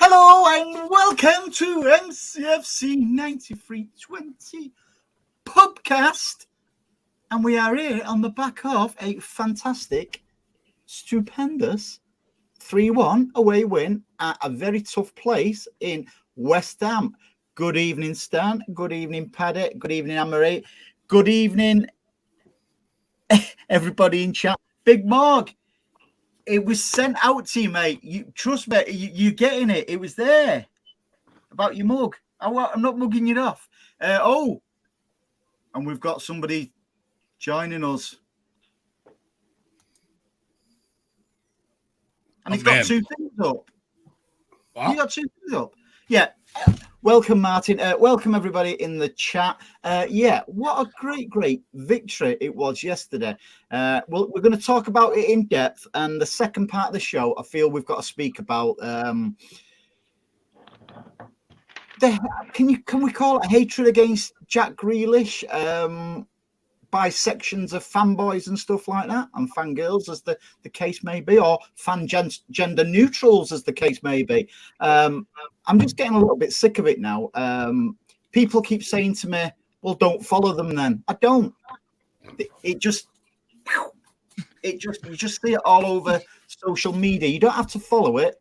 Hello and welcome to MCFC 9320 PUBcast. And we are here on the back of a fantastic, stupendous 3-1 away win at a very tough place in West Ham. Good evening, Stan. Good evening, Paddy. Good evening, Anne-Marie. Good evening, everybody in chat. Big Morg. It was sent out to you, mate. You trust me. You're getting it. It was there about your mug. I'm not mugging you off. And we've got somebody joining us, and he's got two things up. What? You got two things up. Yeah. Welcome, Martin. Welcome, everybody in the chat. What a great victory it was yesterday. We're going to talk about it in depth. And the second part of the show, I feel we've got to speak about. Can we call it hatred against Jack Grealish by sections of fanboys and stuff like that, and fangirls, as the case may be, or fan gender neutrals, as the case may be. I'm just getting a little bit sick of it now. People keep saying to me, well, don't follow them then. I don't. You just see it all over social media. You don't have to follow it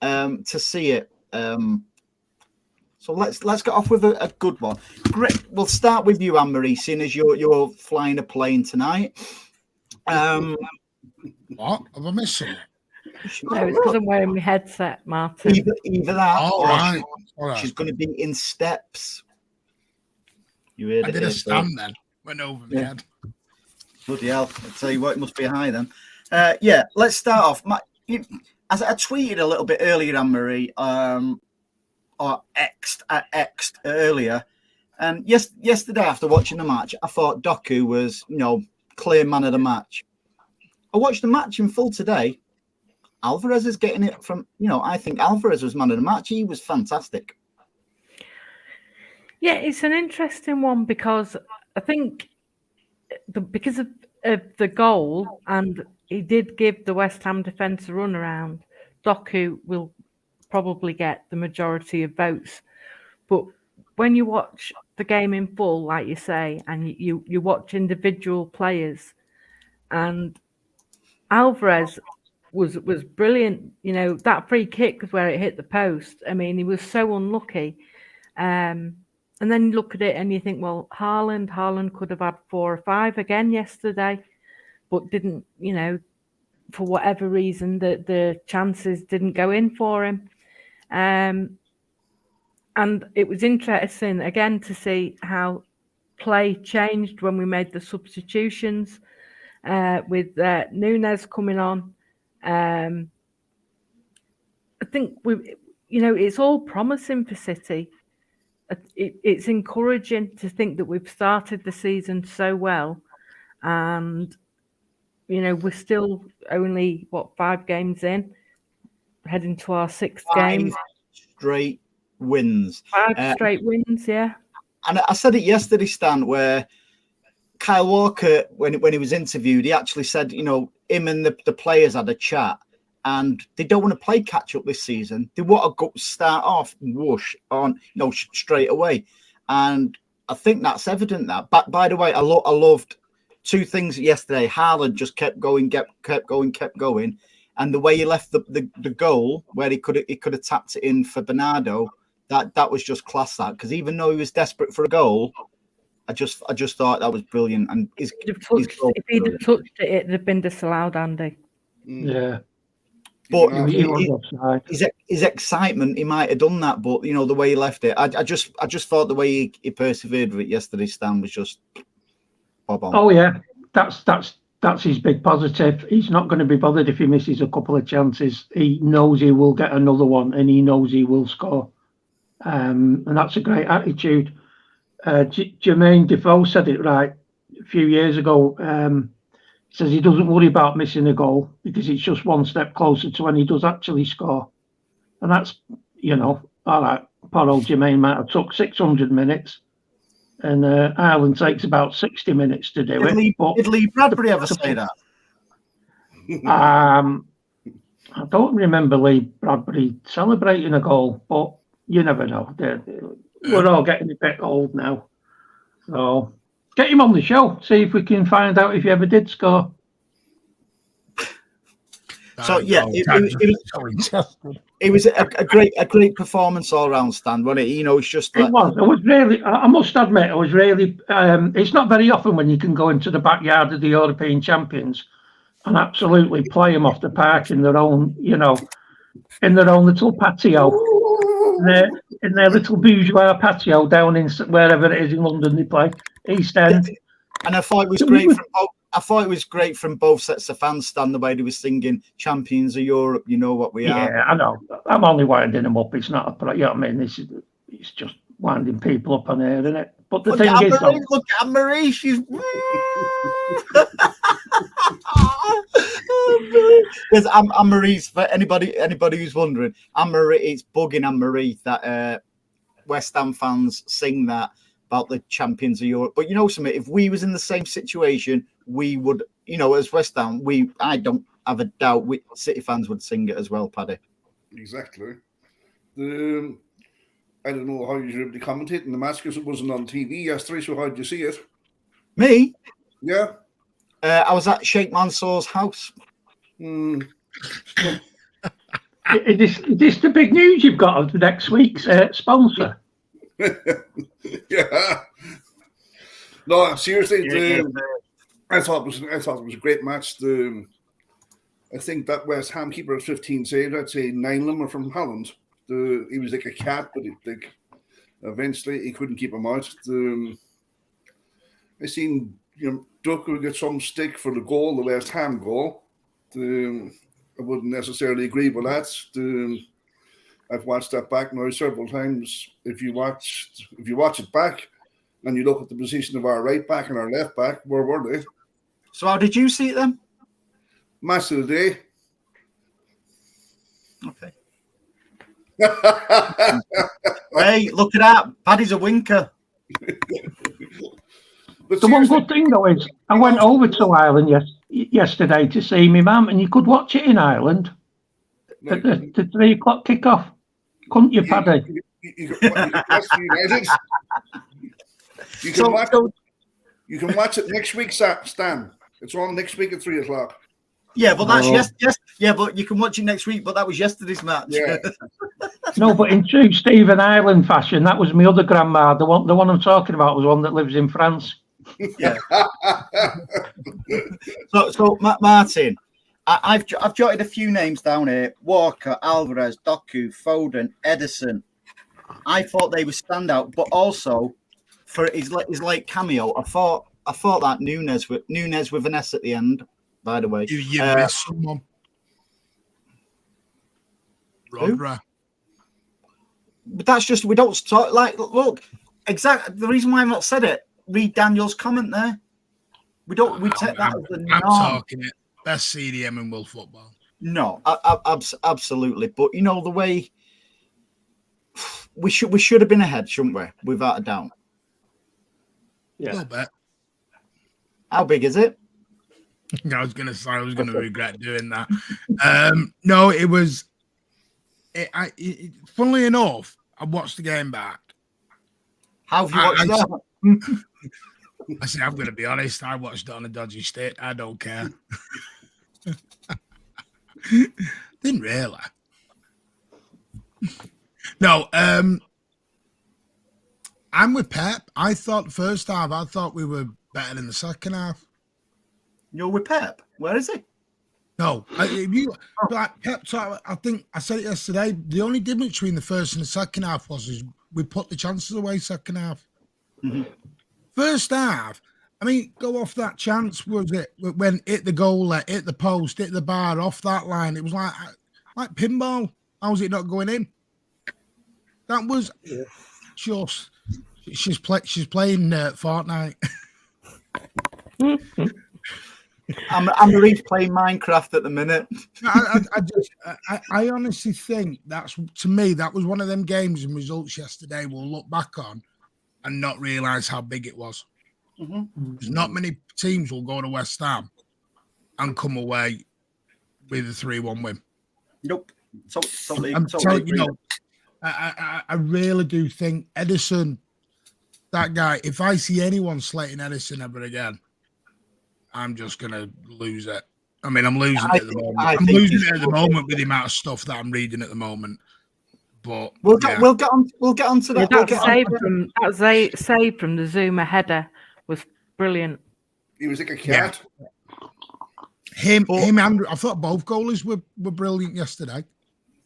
to see it. So let's get off with a good one. Great. We'll start with you, Anne-Marie, seeing as you're flying a plane tonight. What? Have I missed something? No, it's because I'm wearing my headset, Martin. Either that, All right. She's going to be in steps. You heard I it. did a stand then. Went over my head. Bloody hell! I'll tell you what, it must be high then. Let's start off. As I tweeted a little bit earlier, Anne-Marie, or X'd earlier, and yesterday after watching the match, I thought Doku was, clear man of the match. I watched the match in full today. Alvarez is getting it from, I think Alvarez was man of the match. He was fantastic. Yeah, it's an interesting one because I think because of the goal, and he did give the West Ham defence a run around, Doku will probably get the majority of votes. But when you watch the game in full, like you say, and you watch individual players, and Alvarez was brilliant. That free kick was where it hit the post. I mean, he was so unlucky. And then you look at it and you think, well, Haaland could have had 4 or 5 again yesterday, but didn't, for whatever reason, the chances didn't go in for him. And it was interesting again to see how play changed when we made the substitutions with Núñez coming on. I think it's all promising for City. It's encouraging to think that we've started the season so well, and we're still only 5 games in, heading to our 6th game. 5 straight wins. 5 straight wins, yeah. And I said it yesterday, Stan, where Kyle Walker, when he was interviewed, he actually said, him and the players had a chat, and they don't want to play catch up this season. They want to go start off whoosh on, straight away. And I think that's evident. That. But by the way, I loved 2 things yesterday. Haaland just kept going, kept going. And the way he left the goal, where he could have tapped it in for Bernardo, that was just class. That, because even though he was desperate for a goal, I just thought that was brilliant. And if he'd have touched it, it'd have been disallowed, Andy. Yeah, but his excitement, he might have done that. But the way he left it, I just thought the way he persevered with it yesterday, Stan, was just bob on. Oh yeah, that's his big positive. He's not going to be bothered if he misses a couple of chances. He knows he will get another one, and he knows he will score. And that's a great attitude. Jermaine Defoe said it right a few years ago. He says he doesn't worry about missing a goal because it's just one step closer to when he does actually score. And that's, all right, poor old Jermaine might have took 600 minutes, and Ireland takes about 60 minutes to do it. Did Lee Bradbury ever say that? I don't remember Lee Bradbury celebrating a goal, but you never know. We're all getting a bit old now. So get him on the show. See if we can find out if he ever did score. So yeah, it was a great performance all round, Stan, wasn't it? You know, it's just like, it was. I was really. I must admit, I was really. It's not very often when you can go into the backyard of the European champions and absolutely play them off the park in their own, in their own little patio, in their little bourgeois patio down in wherever it is in London they play, East End. And I thought it was great from both. I thought it was great from both sets of fans, Stan, the way they were singing "Champions of Europe." You know what we are. Yeah, I know. I'm only winding them up. It's not you know what I mean. It's just winding people up on air, isn't it? But the thing is, though, look at Marie. She's because Anne-Marie's, for anybody who's wondering, Anne-Marie, it's bugging Anne-Marie that West Ham fans sing that about the champions of Europe. But you know something, if we was in the same situation, we would, as West Ham, I don't have a doubt City fans would sing it as well, Paddy. Exactly. I don't know how you were able to commentate in the match because it wasn't on TV yesterday, so how did you see it? Me? Yeah. I was at Sheikh Mansour's house. Is this the big news you've got of next week's sponsor? Yeah. No, seriously, I thought it was a great match. I think that West Ham keeper has 15 saves. I'd say 9 of them are from Holland. He was like a cat, but eventually he couldn't keep him out. I seen Duck will get some stick for the goal, the West Ham goal. I wouldn't necessarily agree with that. I've watched that back now several times. If you watch it back and you look at the position of our right back and our left back, where were they? So how did you see it then? Match of the day. Okay. Hey, look at that. Paddy's a winker. The one good thing though is I went over to Ireland yesterday to see my mum, and you could watch it in Ireland at the 3 o'clock kickoff. Couldn't you, Paddy? You can watch it next week, Stan. It's on next week at 3 o'clock. Yeah, but that's yes. Yeah, but you can watch it next week. But that was yesterday's match. Yeah. No, but in true Stephen Ireland fashion, that was my other grandma. The one I'm talking about was one that lives in France. Yeah. So Martin, I've jotted a few names down here: Walker, Alvarez, Doku, Foden, Edison. I thought they would stand out, but also for his late cameo, I thought that Nunes with an S at the end. By the way, you missed someone. Rodra. But that's just, we don't talk like, look, exactly the reason why I've not said it. Read Daniel's comment there. We take that as the norm. I'm talking it. Best CDM in world football. No, absolutely. But the way we should have been ahead, shouldn't we? Without a doubt. Yeah. A little bit. How big is it? I was going to say I was going to regret doing that. No, it was. Funnily enough, I watched the game back. How have you watched that? I said, I'm going to be honest. I watched it on a dodgy stick. I don't care. Didn't really. No, I'm with Pep. I thought the first half, we were better than the second half. You're with Pep? Where is he? No, Pep talk, I think I said it yesterday. The only difference between the first and the second half was we put the chances away second half. Mm-hmm. First half, I mean, go off that chance, was it when hit the goal, hit the post, hit the bar, off that line? It was like pinball. How was it not going in? That was just she's playing Fortnite. I'm Marie's playing Minecraft at the minute. I honestly think to me that was one of them games and results yesterday we'll look back on and not realise how big it was. Mm-hmm. There's not many teams will go to West Ham and come away with a 3-1 win. Nope. Totally You know, I really do think Edison, that guy, if I see anyone slating Edison ever again, I'm just going to lose it. I mean, I'm losing it at the moment. I'm losing it at the moment with the amount of stuff that I'm reading at the moment. But we'll get on to that. That save from the Zuma header was brilliant. He was like a cat. Yeah. Him, Andrew. I thought both goalies were brilliant yesterday.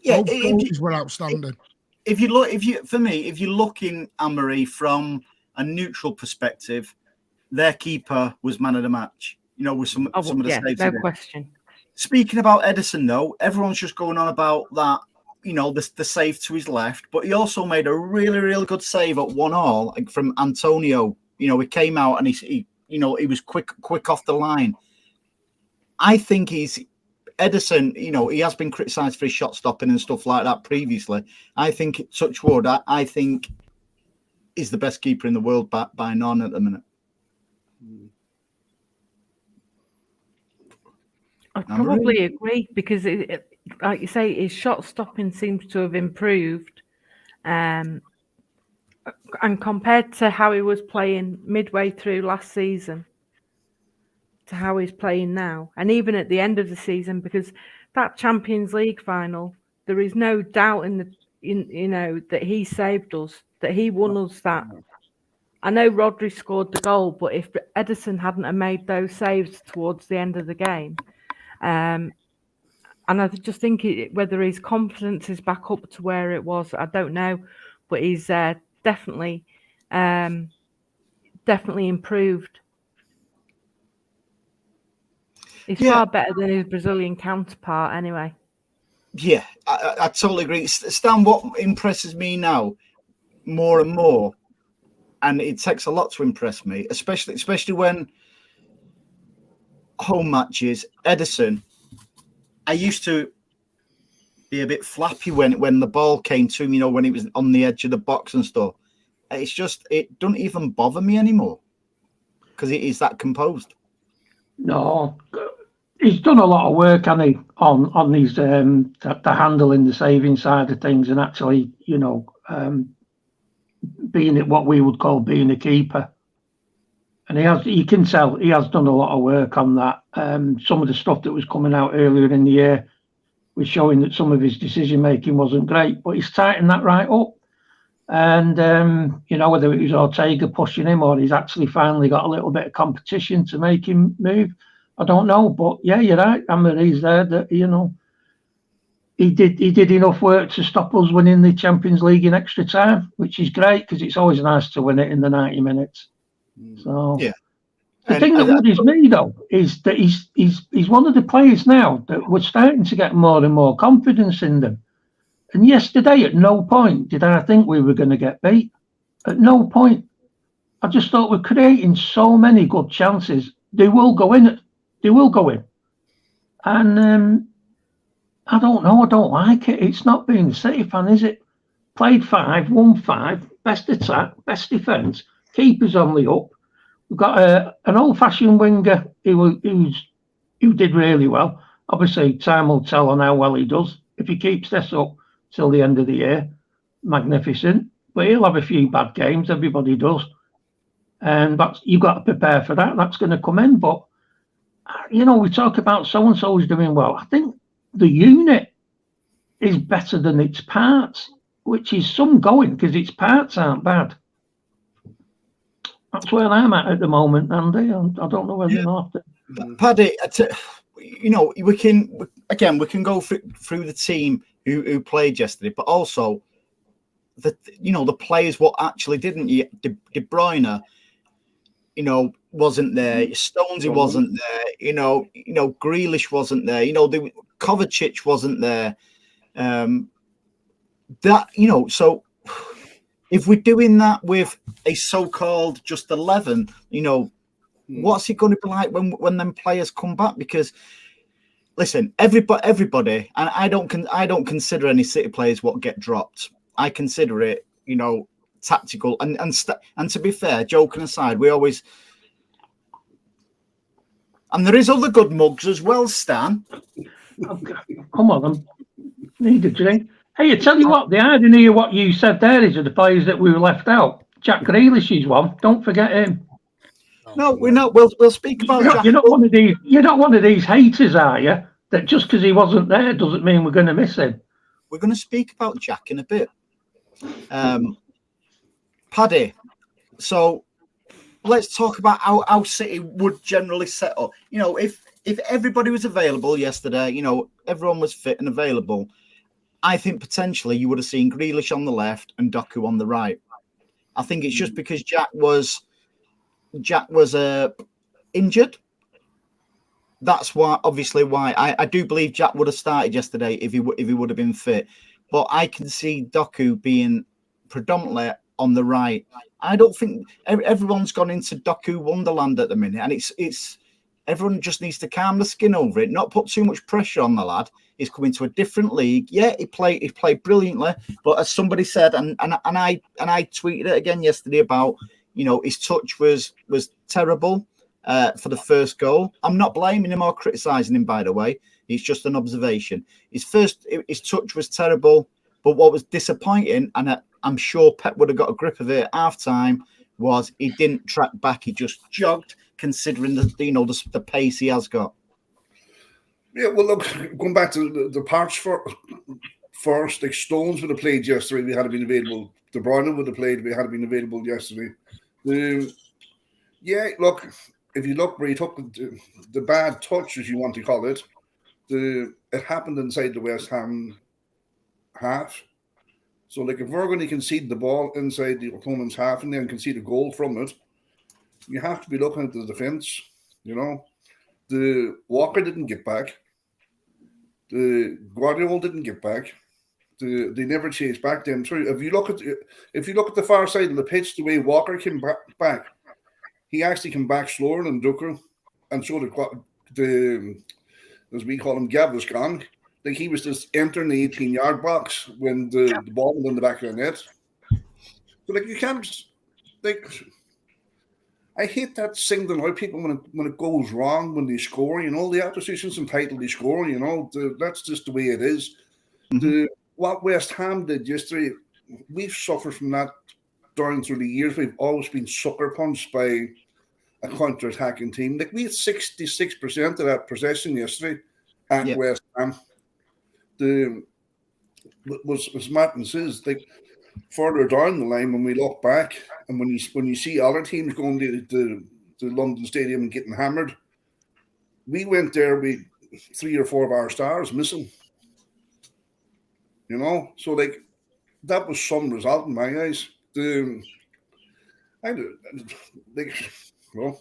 Yeah, both goalies were outstanding. If you look in Anne-Marie from a neutral perspective, their keeper was man of the match. You know, with some of the saves. No question. Speaking about Edison, though, everyone's just going on about that. You know, the save to his left, but he also made a really, really good save at 1-1 from Antonio. You know, he came out and he was quick off the line. I think Edison, you know, he has been criticised for his shot stopping and stuff like that previously. I think, touch wood, I think he's the best keeper in the world by none at the minute. I probably agree because, like you say, his shot stopping seems to have improved. And compared to how he was playing midway through last season to how he's playing now, and even at the end of the season, because that Champions League final, there is no doubt that he saved us, that he won us that. I know Rodri scored the goal, but if Edison hadn't have made those saves towards the end of the game, and I just think whether his confidence is back up to where it was, I don't know, but he's definitely improved. He's far better than his Brazilian counterpart, anyway. Yeah, I totally agree. Stan, what impresses me now more and more, and it takes a lot to impress me, especially when home matches, Edison, I used to be a bit flappy when the ball came to him, you know, when it was on the edge of the box and stuff. It's just, it doesn't even bother me anymore because it is that composed. No, he's done a lot of work, hasn't he, on these the handling, the saving side of things, and actually, you know, being what we would call being a keeper. And you can tell he has done a lot of work on that. Some of the stuff that was coming out earlier in the year was showing that some of his decision making wasn't great, but he's tightened that right up. And you know, whether it was Ortega pushing him or he's actually finally got a little bit of competition to make him move, I don't know. But yeah, you're right. Anne-Marie's there. That, you know, he did enough work to stop us winning the Champions League in extra time, which is great because it's always nice to win it in the 90 minutes. So yeah. The thing that worries me though is that he's one of the players now that we're starting to get more and more confidence in them. And yesterday, at no point did I think we were going to get beat. At no point. I just thought we're creating so many good chances. They will go in. They will go in. And I don't know. I don't like it. It's not being a City fan, is it? Played 5, won 5, best attack, best defence. Keeper's on the up. We've got an old-fashioned winger who did really well. Obviously, time will tell on how well he does. If he keeps this up till the end of the year, magnificent. But he'll have a few bad games. Everybody does. And you've got to prepare for that. That's going to come in. But, you know, we talk about so-and-so is doing well. I think the unit is better than its parts, which is some going because its parts aren't bad. That's where I'm at the moment, Andy. I don't know whether or not. Paddy, you know, we can go through the team who played yesterday, but also the players what actually didn't. De Bruyne, you know, wasn't there. Stonesy wasn't there. You know, Grealish wasn't there. You know, Kovacic wasn't there. So if we're doing that with a so-called just 11, you know, what's it going to be like when them players come back? Because listen, everybody, and I don't consider any City players what get dropped. I consider it, you know, tactical. And to be fair, joking aside, we always, and there is other good mugs as well, Stan. Come on, Neither do they. Hey, I tell you what, the irony of what you said there is of the players that we were left out. Jack Grealsih is one. Don't forget him. No, we're not. We'll speak about Jack. You're not one of these. You're not one of these haters, are you? That just because he wasn't there doesn't mean we're going to miss him. We're going to speak about Jack in a bit. Paddy, so let's talk about how City would generally set up. You know, if everybody was available yesterday, you know, everyone was fit and available, I think potentially you would have seen Grealish on the left and Doku on the right. I think it's just because Jack was injured. That's why, obviously, why I do believe Jack would have started yesterday if he would have been fit. But I can see Doku being predominantly on the right. I don't think everyone's gone into Doku Wonderland at the minute, and it's everyone just needs to calm the skin over it, not put too much pressure on the lad. He's coming to a different league. Yeah, he played brilliantly, but as somebody said, and I tweeted it again yesterday about, you know, his touch was terrible for the first goal. I'm not blaming him or criticising him, by the way. It's just an observation. His touch was terrible, but what was disappointing, and I'm sure Pep would have got a grip of it at half-time, was he didn't track back. He just jogged, considering the pace he has got. Yeah, well, look, going back to the parts first, like Stones would have played yesterday if he had been available. De Bruyne would have played if he had been available yesterday. Yeah, look, if you look where he took the bad touch, as you want to call it, it happened inside the West Ham half. So, like, if we're going to concede the ball inside the opponent's half and then concede a goal from it, you have to be looking at the defence, you know. The Walker didn't get back. The Guardiola didn't get back. They never chased back them through. If you look at the far side of the pitch, the way Walker came back, he actually came back slower than Ducker, and so the as we call him, Gaviscon. Like, he was just entering the 18-yard box when the ball was in the back of the net. So, like, you can't, like, I hate that singling out people when it goes wrong when they score. You know, the opposition's entitled to score. You know, that's just the way it is. Mm-hmm. What West Ham did yesterday, we've suffered from that down through the years. We've always been sucker punched by a counter-attacking team. Like, we had 66% of that possession yesterday at West Ham. Was Martin says, like, further down the line when we look back and when you see other teams going to London Stadium and getting hammered, we went there with 3 or 4 of our stars missing. You know, so, like, that was some result in my eyes. Well,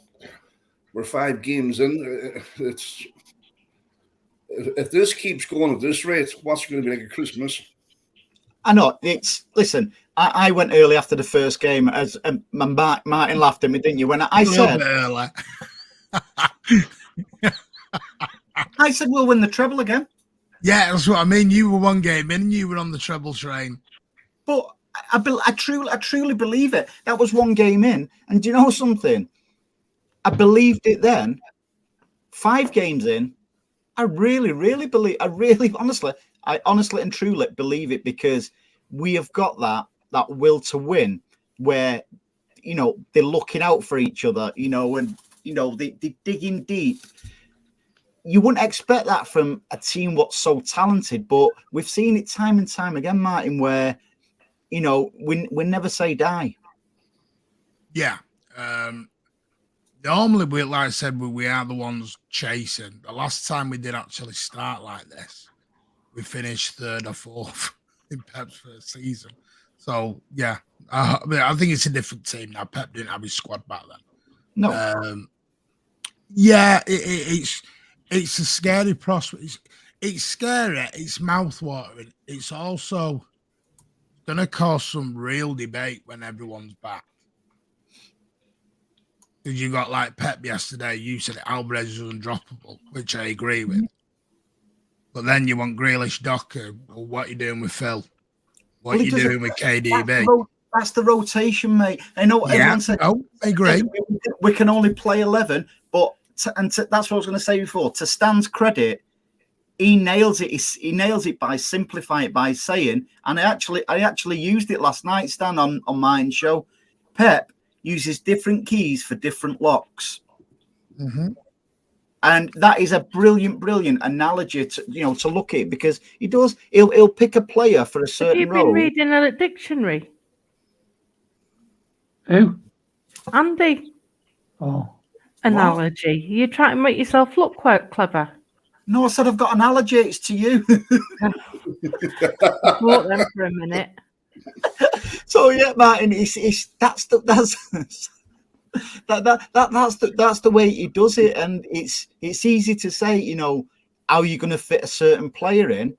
we're 5 games in. If this keeps going at this rate, what's going to be like a Christmas? I know. Listen, I went early after the first game, as Martin laughed at me, didn't you? When I said, I said we'll win the treble again. Yeah, that's what I mean. You were 1 game in, and you were on the treble train. But I truly believe it. That was 1 game in, and do you know something? I believed it then. 5 games in, I really believe. I honestly and truly believe it, because we have got that will to win, where, you know, they're looking out for each other, you know, and, you know, they're digging deep. You wouldn't expect that from a team what's so talented, but we've seen it time and time again, Martin, where, you know, we never say die. Yeah. Normally, like I said, we are the ones chasing. The last time we did actually start like this, we finished 3rd or 4th in Pep's first season. So, yeah, I think it's a different team now. Pep didn't have his squad back then. No. Yeah, it's a scary prospect. It's scary. It's mouth-watering. It's also going to cause some real debate when everyone's back. Because you got, like, Pep yesterday, you said Alvarez is undroppable, which I agree with. But then you want Grealish, Docker. Well, what are you doing with Phil? What are you doing with KDB? That's the rotation, mate. I know everyone said, I agree. We can only play 11, but that's what I was going to say before. To Stan's credit, he nails it. He nails it by simplifying it by saying, and I actually used it last night, Stan, on mine show. Pep uses different keys for different locks. Mm-hmm. And that is a brilliant analogy to look at it, because he'll pick a player for a certain Have you role. been reading a dictionary? Who? Andy. Oh. Analogy. You're trying to make yourself look quite clever. No, I said I've got analogies to you. I thought them for a minute. So yeah, Martin, that's the way he does it, and it's easy to say, how you're going to fit a certain player in,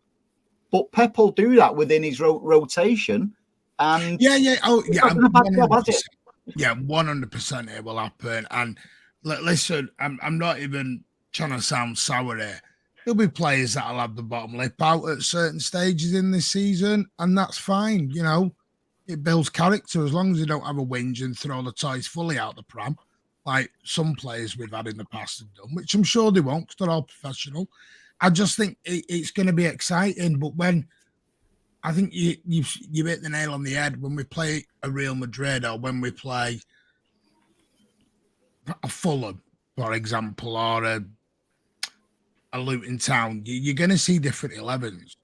but Pep will do that within his rotation, and yeah, oh yeah, 100%. Yeah, 100% it will happen. And listen, I'm not even trying to sound sour here. There'll be players that'll have the bottom lip out at certain stages in this season, and that's fine. It builds character as long as they don't have a whinge and throw the toys fully out the pram, like some players we've had in the past have done, which I'm sure they won't because they're all professional. I just think it's going to be exciting. But when I think you hit the nail on the head, when we play a Real Madrid or when we play a Fulham, for example, or a Luton Town, you're going to see different 11s.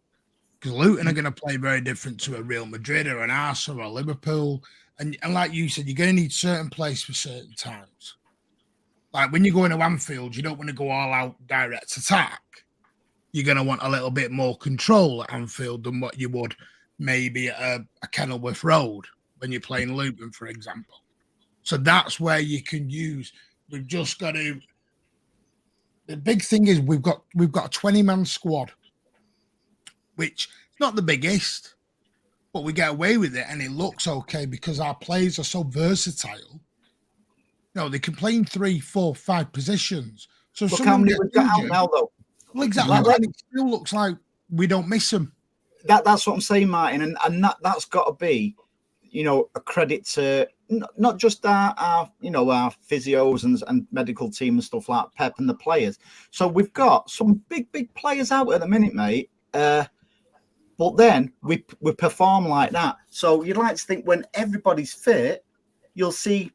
Because Luton are going to play very different to a Real Madrid or an Arsenal or a Liverpool. And like you said, you're going to need certain plays for certain times. Like when you go into Anfield, you don't want to go all out direct attack. You're going to want a little bit more control at Anfield than what you would maybe at a Kenilworth Road when you're playing Luton, for example. So that's where you can use. We've just got to. The big thing is we've got a 20-man squad, which is not the biggest, but we get away with it and it looks okay because our players are so versatile. They can play in 3, 4, 5 positions. So look how many we've got out now, though. Well, exactly. And it still looks like we don't miss them. That's what I'm saying, Martin, and that's got to be, a credit to not just our physios and medical team and stuff like Pep and the players. So we've got some big players out at the minute, mate. But then we perform like that. So you'd like to think when everybody's fit, you'll see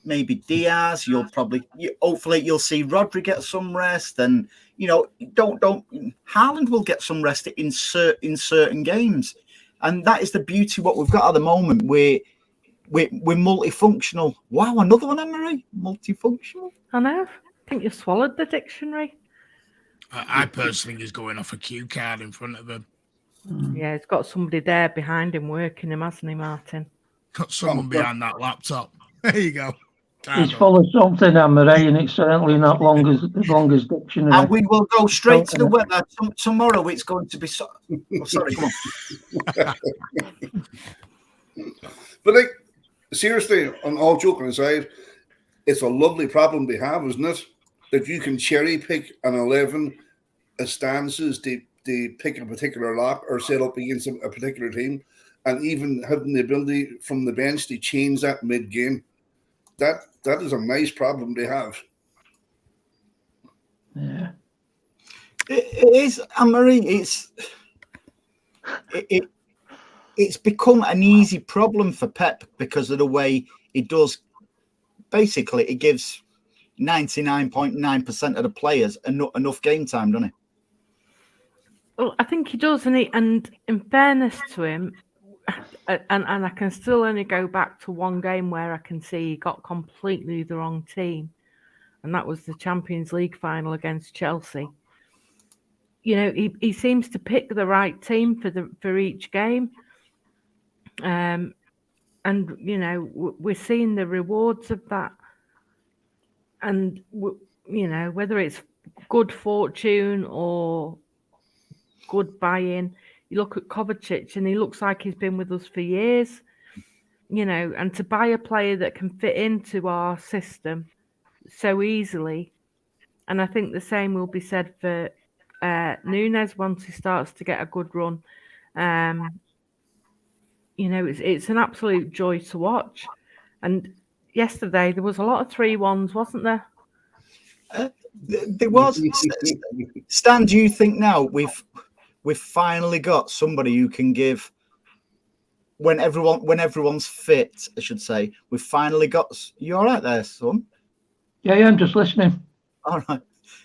maybe Diaz. Hopefully you'll see Rodri get some rest, and Haaland will get some rest in certain games, and that is the beauty of what we've got at the moment. We're multifunctional. Wow, another one, Anne-Marie. Multifunctional. I know. I think you swallowed the dictionary. I personally think he's going off a cue card in front of him. Yeah, he's got somebody there behind him working him, hasn't he, Martin? Got someone behind that laptop. There you go. It's full of something, Anne-Marie, and it's certainly not long as dictionary. And we will go straight to the weather. Tomorrow it's going to be... sorry, come on. But seriously, on all joking aside, it's a lovely problem to have, isn't it? That you can cherry pick an 11 stances to pick a particular lock or set up against a particular team, and even having the ability from the bench to change that mid-game. That is a nice problem to have. Yeah, it is, Anne-Marie. It's become an easy problem for Pep because of the way he does. Basically, it gives 99.9% of the players enough game time, doesn't it? Well, I think he does, and in fairness to him, and I can still only go back to one game where I can see he got completely the wrong team, and that was the Champions League final against Chelsea. He seems to pick the right team for each game, and we're seeing the rewards of that, and whether it's good fortune or good buy-in. You look at Kovacic and he looks like he's been with us for years, and to buy a player that can fit into our system so easily. And I think the same will be said for Nunes once he starts to get a good run. It's an absolute joy to watch. And yesterday there was a lot of 3-1s, wasn't there? There was. Stan, do you think now we've finally got somebody who can give when everyone's fit? I should say we've finally got. You all right there, son? Yeah, I'm just listening. All right.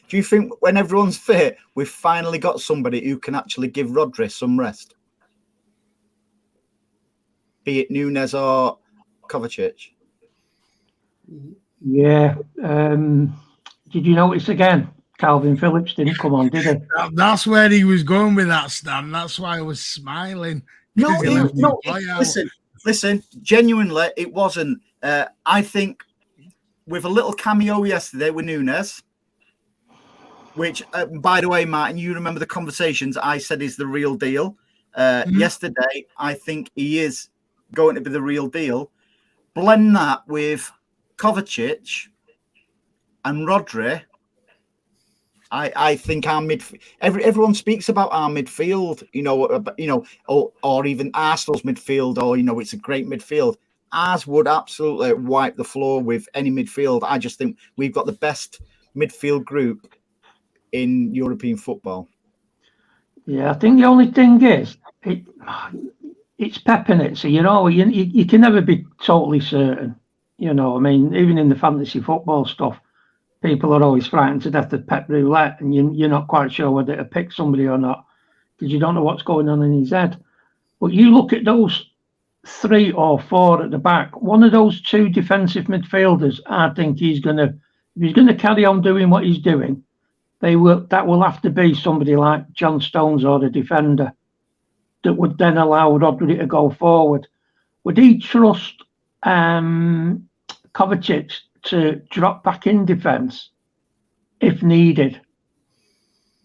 Do you think when everyone's fit, we've finally got somebody who can actually give Rodri some rest? Be it Nunes or Kovacic? Yeah. Did you notice again? Calvin Phillips didn't come on, did he? That's where he was going with that, Stan. That's why I was smiling. No, listen. Genuinely, it wasn't. I think with a little cameo yesterday with Nunes, which, by the way, Martin, you remember the conversations I said is the real deal. Yesterday, I think he is going to be the real deal. Blend that with Kovacic and Rodri. I think our midfield. Everyone speaks about our midfield, or even Arsenal's midfield, or it's a great midfield. Ours would absolutely wipe the floor with any midfield. I just think we've got the best midfield group in European football. Yeah, I think the only thing is it's Pep in it, so you can never be totally certain. I mean, even in the fantasy football stuff, people are always frightened to death of Pep roulette, and you're not quite sure whether to pick somebody or not because you don't know what's going on in his head. But you look at those 3 or 4 at the back. One of those 2 defensive midfielders, I think if he's going to carry on doing what he's doing, that will have to be somebody like John Stones or the defender that would then allow Rodri to go forward. Would he trust Kovacic to drop back in defence if needed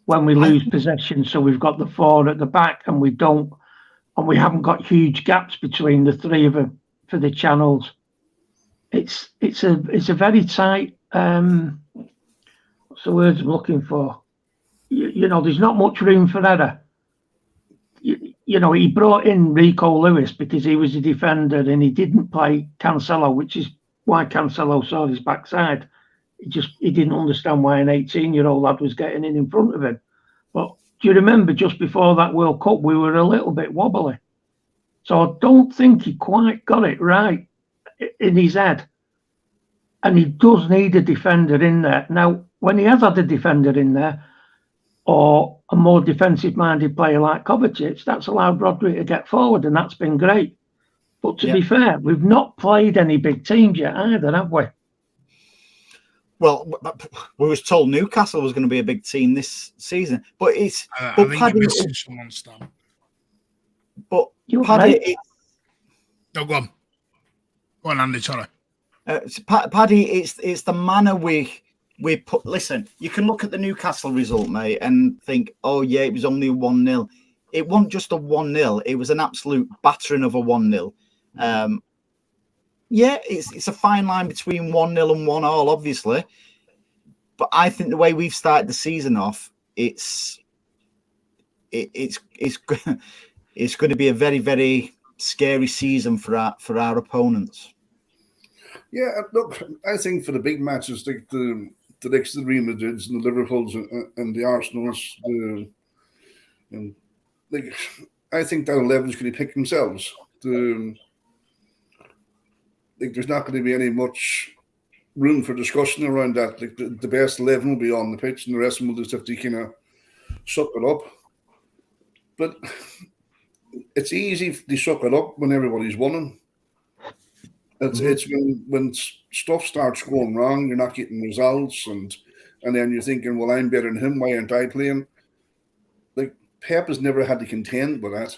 when we lose possession? So we've got the 4 at the back, and we haven't got huge gaps between the 3 of them for the channels. It's a very tight. What's the words I'm looking for? There's not much room for error. He brought in Rico Lewis because he was a defender, and he didn't play Cancelo, which is why Cancelo saw his backside. He didn't understand why an 18-year-old lad was getting in front of him. But do you remember just before that World Cup, we were a little bit wobbly. So I don't think he quite got it right in his head. And he does need a defender in there. Now, when he has had a defender in there, or a more defensive-minded player like Kovacic, that's allowed Rodri to get forward, and that's been great. But to be fair, we've not played any big teams yet either, have we? Well, we was told Newcastle was going to be a big team this season, but it's. I but think Paddy, you're missing someone, Stan. But You're Paddy, right. No, go on. Go on, Andy. Sorry. Paddy, it's the manner we put. Listen, you can look at the Newcastle result, mate, and think, oh yeah, it was only 1-0. It wasn't just a 1-0. It was an absolute battering of a 1-0. It's a fine line between 1-0 and 1-1, obviously. But I think the way we've started the season off, it's going to be a very, very scary season for our opponents. Yeah, look, I think for the big matches, like the next to the Real Madrids and the Liverpools and the Arsenals, I think that 11 is going to pick themselves. There's not going to be any much room for discussion around that. Like the best 11 will be on the pitch, and the rest of them will just have to kind of suck it up. But it's easy to suck it up when everybody's winning. It's when stuff starts going wrong, you're not getting results, and then you're thinking, well, I'm better than him. Why aren't I playing? Like Pep has never had to contend with that.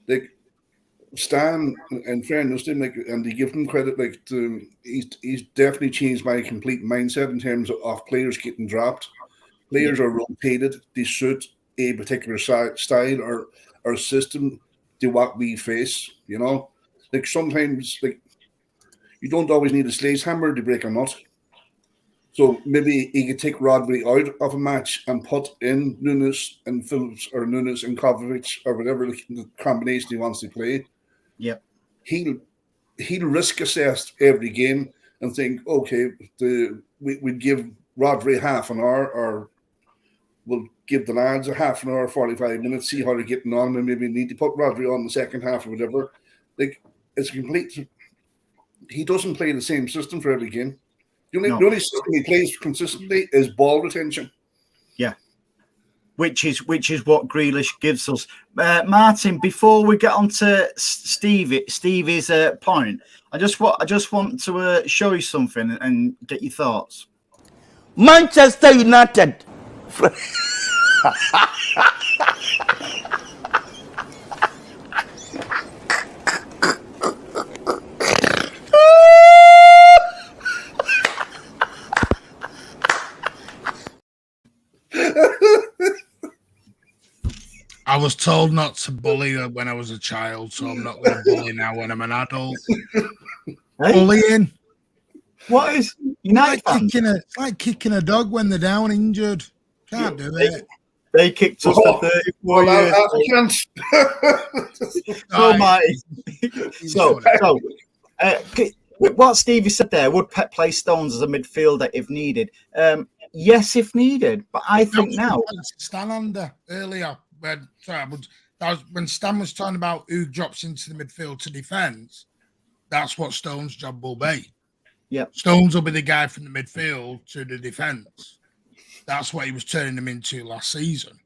Like Stan, in fairness to him, and they give him credit, he's definitely changed my complete mindset in terms of players getting dropped. Players are rotated; they suit a particular style or system to what we face. Like sometimes, you don't always need a sledgehammer to break a nut. So maybe he could take Rodri out of a match and put in Nunes and Phillips or Nunes and Kovacic or whatever the combination he wants to play. Yep. He'll risk assess every game and think, okay, we'd give Rodri half an hour, or we'll give the lads a half an hour, 45 minutes, see how they're getting on, and maybe need to put Rodri on the second half or whatever. Like, it's complete. He doesn't play the same system for every game. The only system he plays consistently is ball retention. Yeah. Which is what Grealish gives us. Martin, before we get on to Stevie's point, I just want to show you something and get your thoughts. Manchester United. I was told not to bully when I was a child, so I'm not going to bully now when I'm an adult. Hey? Bullying. What is United fans? It's like kicking a dog when they're down injured. Can't do it. They kicked us for 34 years. So, Marty. So, what Stevie said there, would Pep play Stones as a midfielder if needed? Yes, if needed. But I think now. Stan under earlier. When Stan was talking about who drops into the midfield to defence, that's what Stone's job will be. Yeah, Stones will be the guy from the midfield to the defence. That's what he was turning them into last season.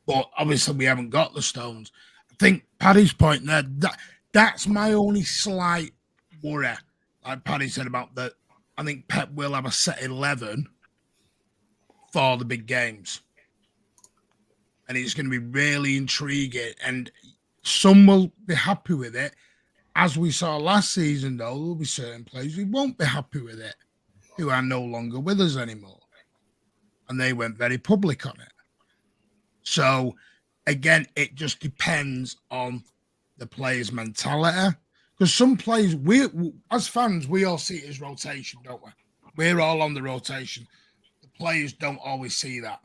But obviously, we haven't got the Stones. I think Paddy's point there, that's my only slight worry. Like Paddy said about that, I think Pep will have a set 11 for the big games. And it's going to be really intriguing. And some will be happy with it. As we saw last season, though, there'll be certain players who won't be happy with it, who are no longer with us anymore. And they went very public on it. So, again, it just depends on the player's mentality. Because some players, as fans, we all see it as rotation, don't we? We're all on the rotation. The players don't always see that.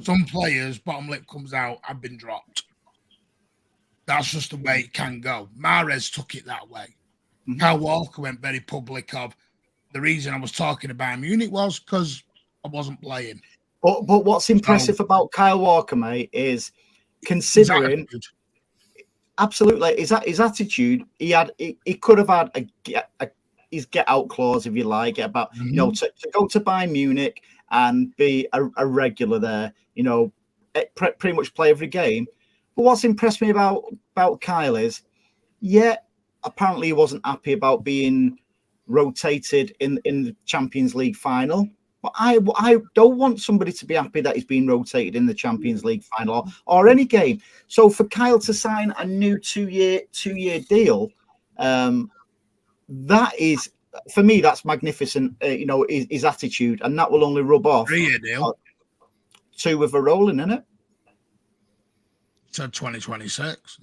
Some players, bottom lip comes out, have been dropped. That's just the way it can go. Mahrez took it that way. Mm-hmm. Kyle Walker went very public of the reason I was talking about Munich was because I wasn't playing. But what's impressive about Kyle Walker, mate, is considering absolutely his attitude. He could have had his get out clause, if you like, about to go to Bayern Munich and be a regular there, pretty much play every game. But what's impressed me about Kyle is, apparently he wasn't happy about being rotated in the Champions League final. But I don't want somebody to be happy that he's being rotated in the Champions League final or any game. So for Kyle to sign a new two-year deal, that is, for me, that's magnificent. His attitude, and that will only rub off. 3-year deal. 2 with a rolling, isn't it? So 2026.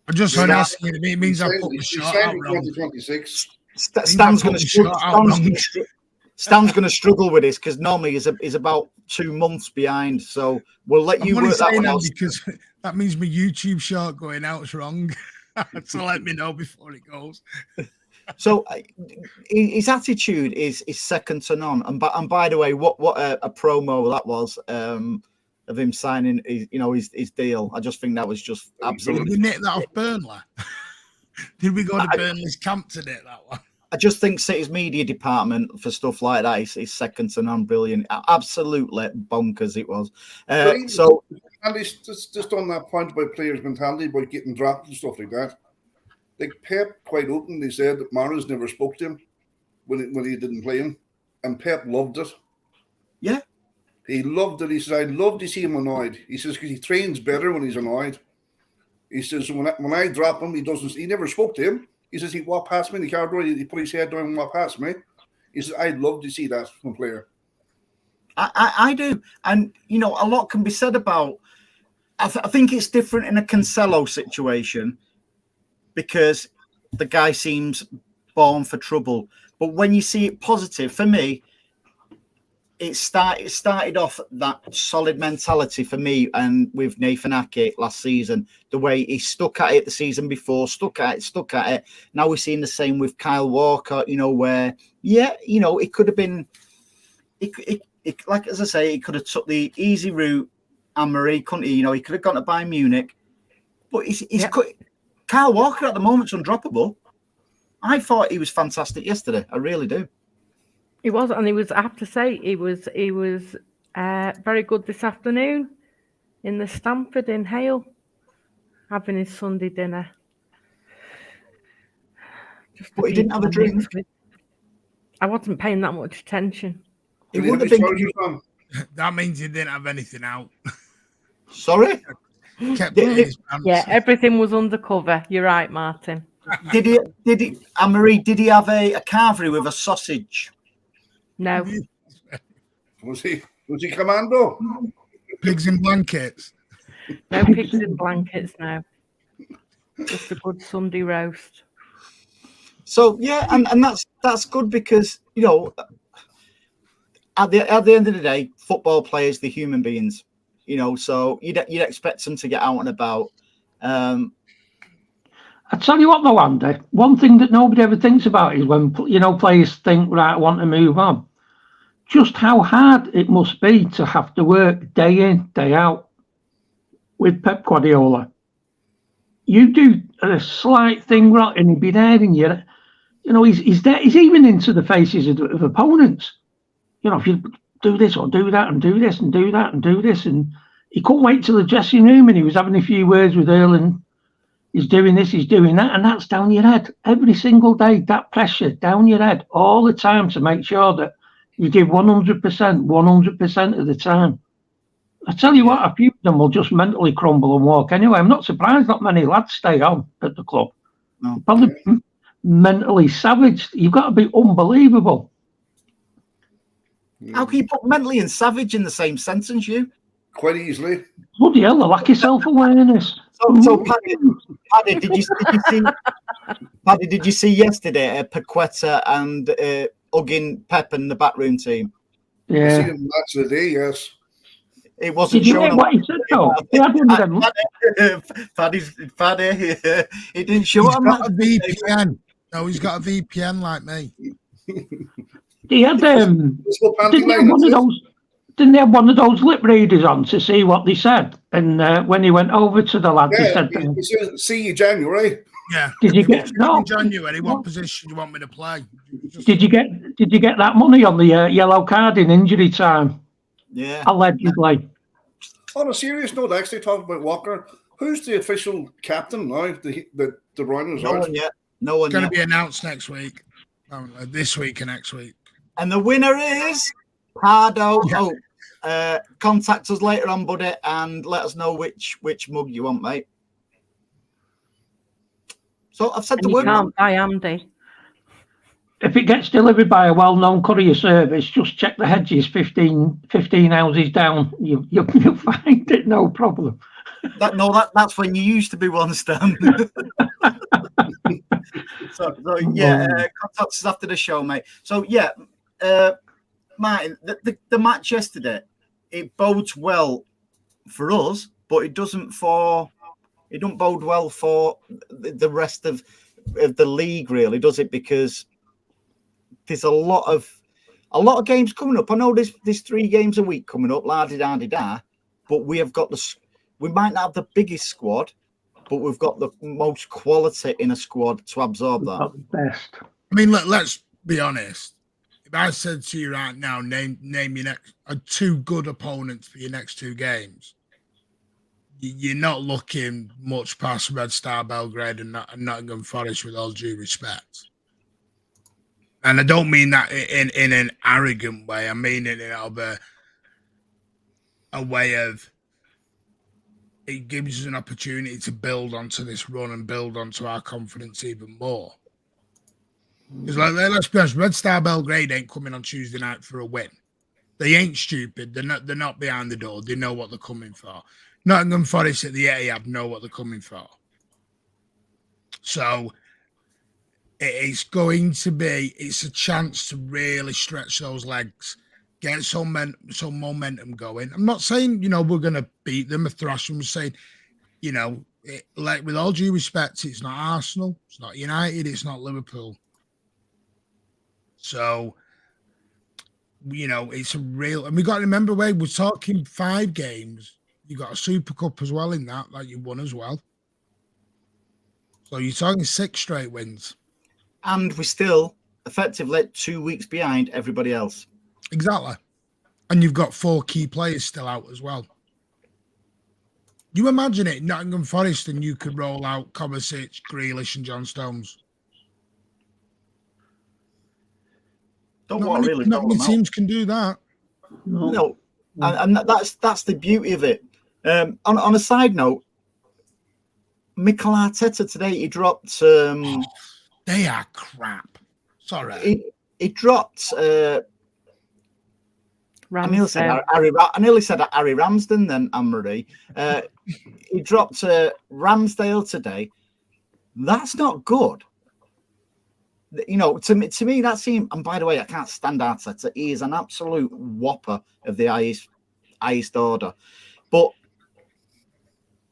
I'm just asking. It means I put the shot out wrong. 2026. Stan's going to struggle with this because normally is about 2 months behind. So we'll let you work that one out. Because that means my YouTube short going out is wrong. So let me know before it goes. So his attitude is second to none. And by the way, what a promo that was of him signing his deal. I just think that was just absolutely. Did we nick that off Burnley? Did we go to Burnley's camp to nick that one? I just think City's media department for stuff like that is second to none. Brilliant, absolutely bonkers it was. And it's just on that point about players' mentality, about getting dropped and stuff like that. Like Pep quite openly said that Mahrez never spoke to him when he didn't play him, and Pep loved it. Yeah, he loved it. He says, "I'd love to see him annoyed." He says because he trains better when he's annoyed. He says when I drop him, he never spoke to him. He says he walked past me in the corridor. He put his head down and walked past me. He says, "I'd love to see that from a player." I do, and a lot can be said about. I think it's different in a Cancelo situation because the guy seems born for trouble. But when you see it positive, for me, it started off that solid mentality for me and with Nathan Ake last season, the way he stuck at it the season before, stuck at it. Now we're seeing the same with Kyle Walker, where, it could have been, like, as I say, he could have took the easy route, Anne-Marie, couldn't he? He could have gone to Bayern Munich, but Kyle Walker at the moment's undroppable. I thought he was fantastic yesterday. I really do. He was, and I have to say, he was very good this afternoon in the Stamford in Hale, having his Sunday dinner. But he didn't have a drink. I wasn't paying that much attention. It would have been. That means he didn't have anything out. Sorry? Kept his pants. Yeah, everything was undercover. You're right, Martin. Did he, Anne-Marie, did he have a carvery with a sausage? No. Was he commando? Pigs in blankets. No pigs in blankets, no. Just a good Sunday roast. So yeah, and that's good because at the end of the day, football players, they're human beings, so you'd expect them to get out and about. I tell you what, though, Andy, one thing that nobody ever thinks about is when players think, right, I want to move on. Just how hard it must be to have to work day in, day out with Pep Guardiola. You do a slight thing right, and he'd be there, and he's there. He's even into the faces of opponents. If you do this or do that, and do this and do that and do this, and he couldn't wait till the dressing room, and he was having a few words with Earl, and he's doing this, he's doing that, and that's down your head every single day. That pressure down your head all the time to make sure that you give 100% of the time. I tell you what, a few of them will just mentally crumble and walk anyway. I'm not surprised not many lads stay on at the club. No. Probably mentally savaged. You've got to be unbelievable. How can you put mentally and savage in the same sentence, you? Quite easily. Bloody hell, I lack your self-awareness. So Paddy, did you see yesterday Paqueta and hugging Pep and the backroom team? Yeah. Yeah. See him match of the day, yes. It wasn't Did you showing hear what he said, though? He had one of them. Paddy, he didn't show He's up. got a VPN. No, he's got a VPN like me. He had didn't they have one of those lip readers on to see what they said? And when he went over to the lad, he said, "See you January." Yeah. Did you get in January? What position do you want me to play? Did you get that money on the yellow card in injury time? Yeah. Allegedly. On a serious note, actually talking about Walker, who's the official captain now? The Bruyne is No out. one yet. No one It's going yet. to be announced next week. This week and next week. And the winner is Pardo. Oh, contact us later on, buddy, and let us know which mug you want, mate. So I've said And the you word. can't buy Andy. If it gets delivered by a well-known courier service, just check the hedges 15 houses down. You'll find it, no problem. That's when you used to be one, Stan. so contact us after the show, mate. So yeah, Martin, the match yesterday, it bodes well for us, but it doesn't bode well for the rest of the league, really, does it? Because there's a lot of games coming up. I know there's 3 games a week coming up, la-di-da-di-da, but we might not have the biggest squad, but we've got the most quality in a squad to absorb that. Not the best. I mean, let's be honest. If I said to you right now, name your next 2 good opponents for your next 2 games, you're not looking much past Red Star Belgrade and Nottingham Forest, with all due respect. And I don't mean that in an arrogant way. I mean it in a way of, it gives us an opportunity to build onto this run and build onto our confidence even more. Because let's be honest, Red Star Belgrade ain't coming on Tuesday night for a win. They ain't stupid. They're not behind the door. They know what they're coming for. Nottingham Forest at the Etihad know what they're coming for. So it's a chance to really stretch those legs get some momentum going. I'm not saying, we're going to beat them or thrash them. I'm saying, like with all due respect, it's not Arsenal, it's not United, it's not Liverpool. So, it's a real, and we got to remember, we're talking 5 games. You got a Super Cup as well in that you won as well. So you're talking 6 straight wins. And we're still effectively 2 weeks behind everybody else. Exactly. And you've got 4 key players still out as well. You imagine it, Nottingham Forest, and you could roll out Kovacic, Grealish, and John Stones. Not many teams can do that. No. And that's the beauty of it. On a side note, Mikel Arteta today, he dropped. They are crap. Sorry. He dropped. I nearly said Harry Ramsden, then Anne-Marie. He dropped Ramsdale today. That's not good. To me, that seemed. And by the way, I can't stand Arteta. He is an absolute whopper of the highest order. But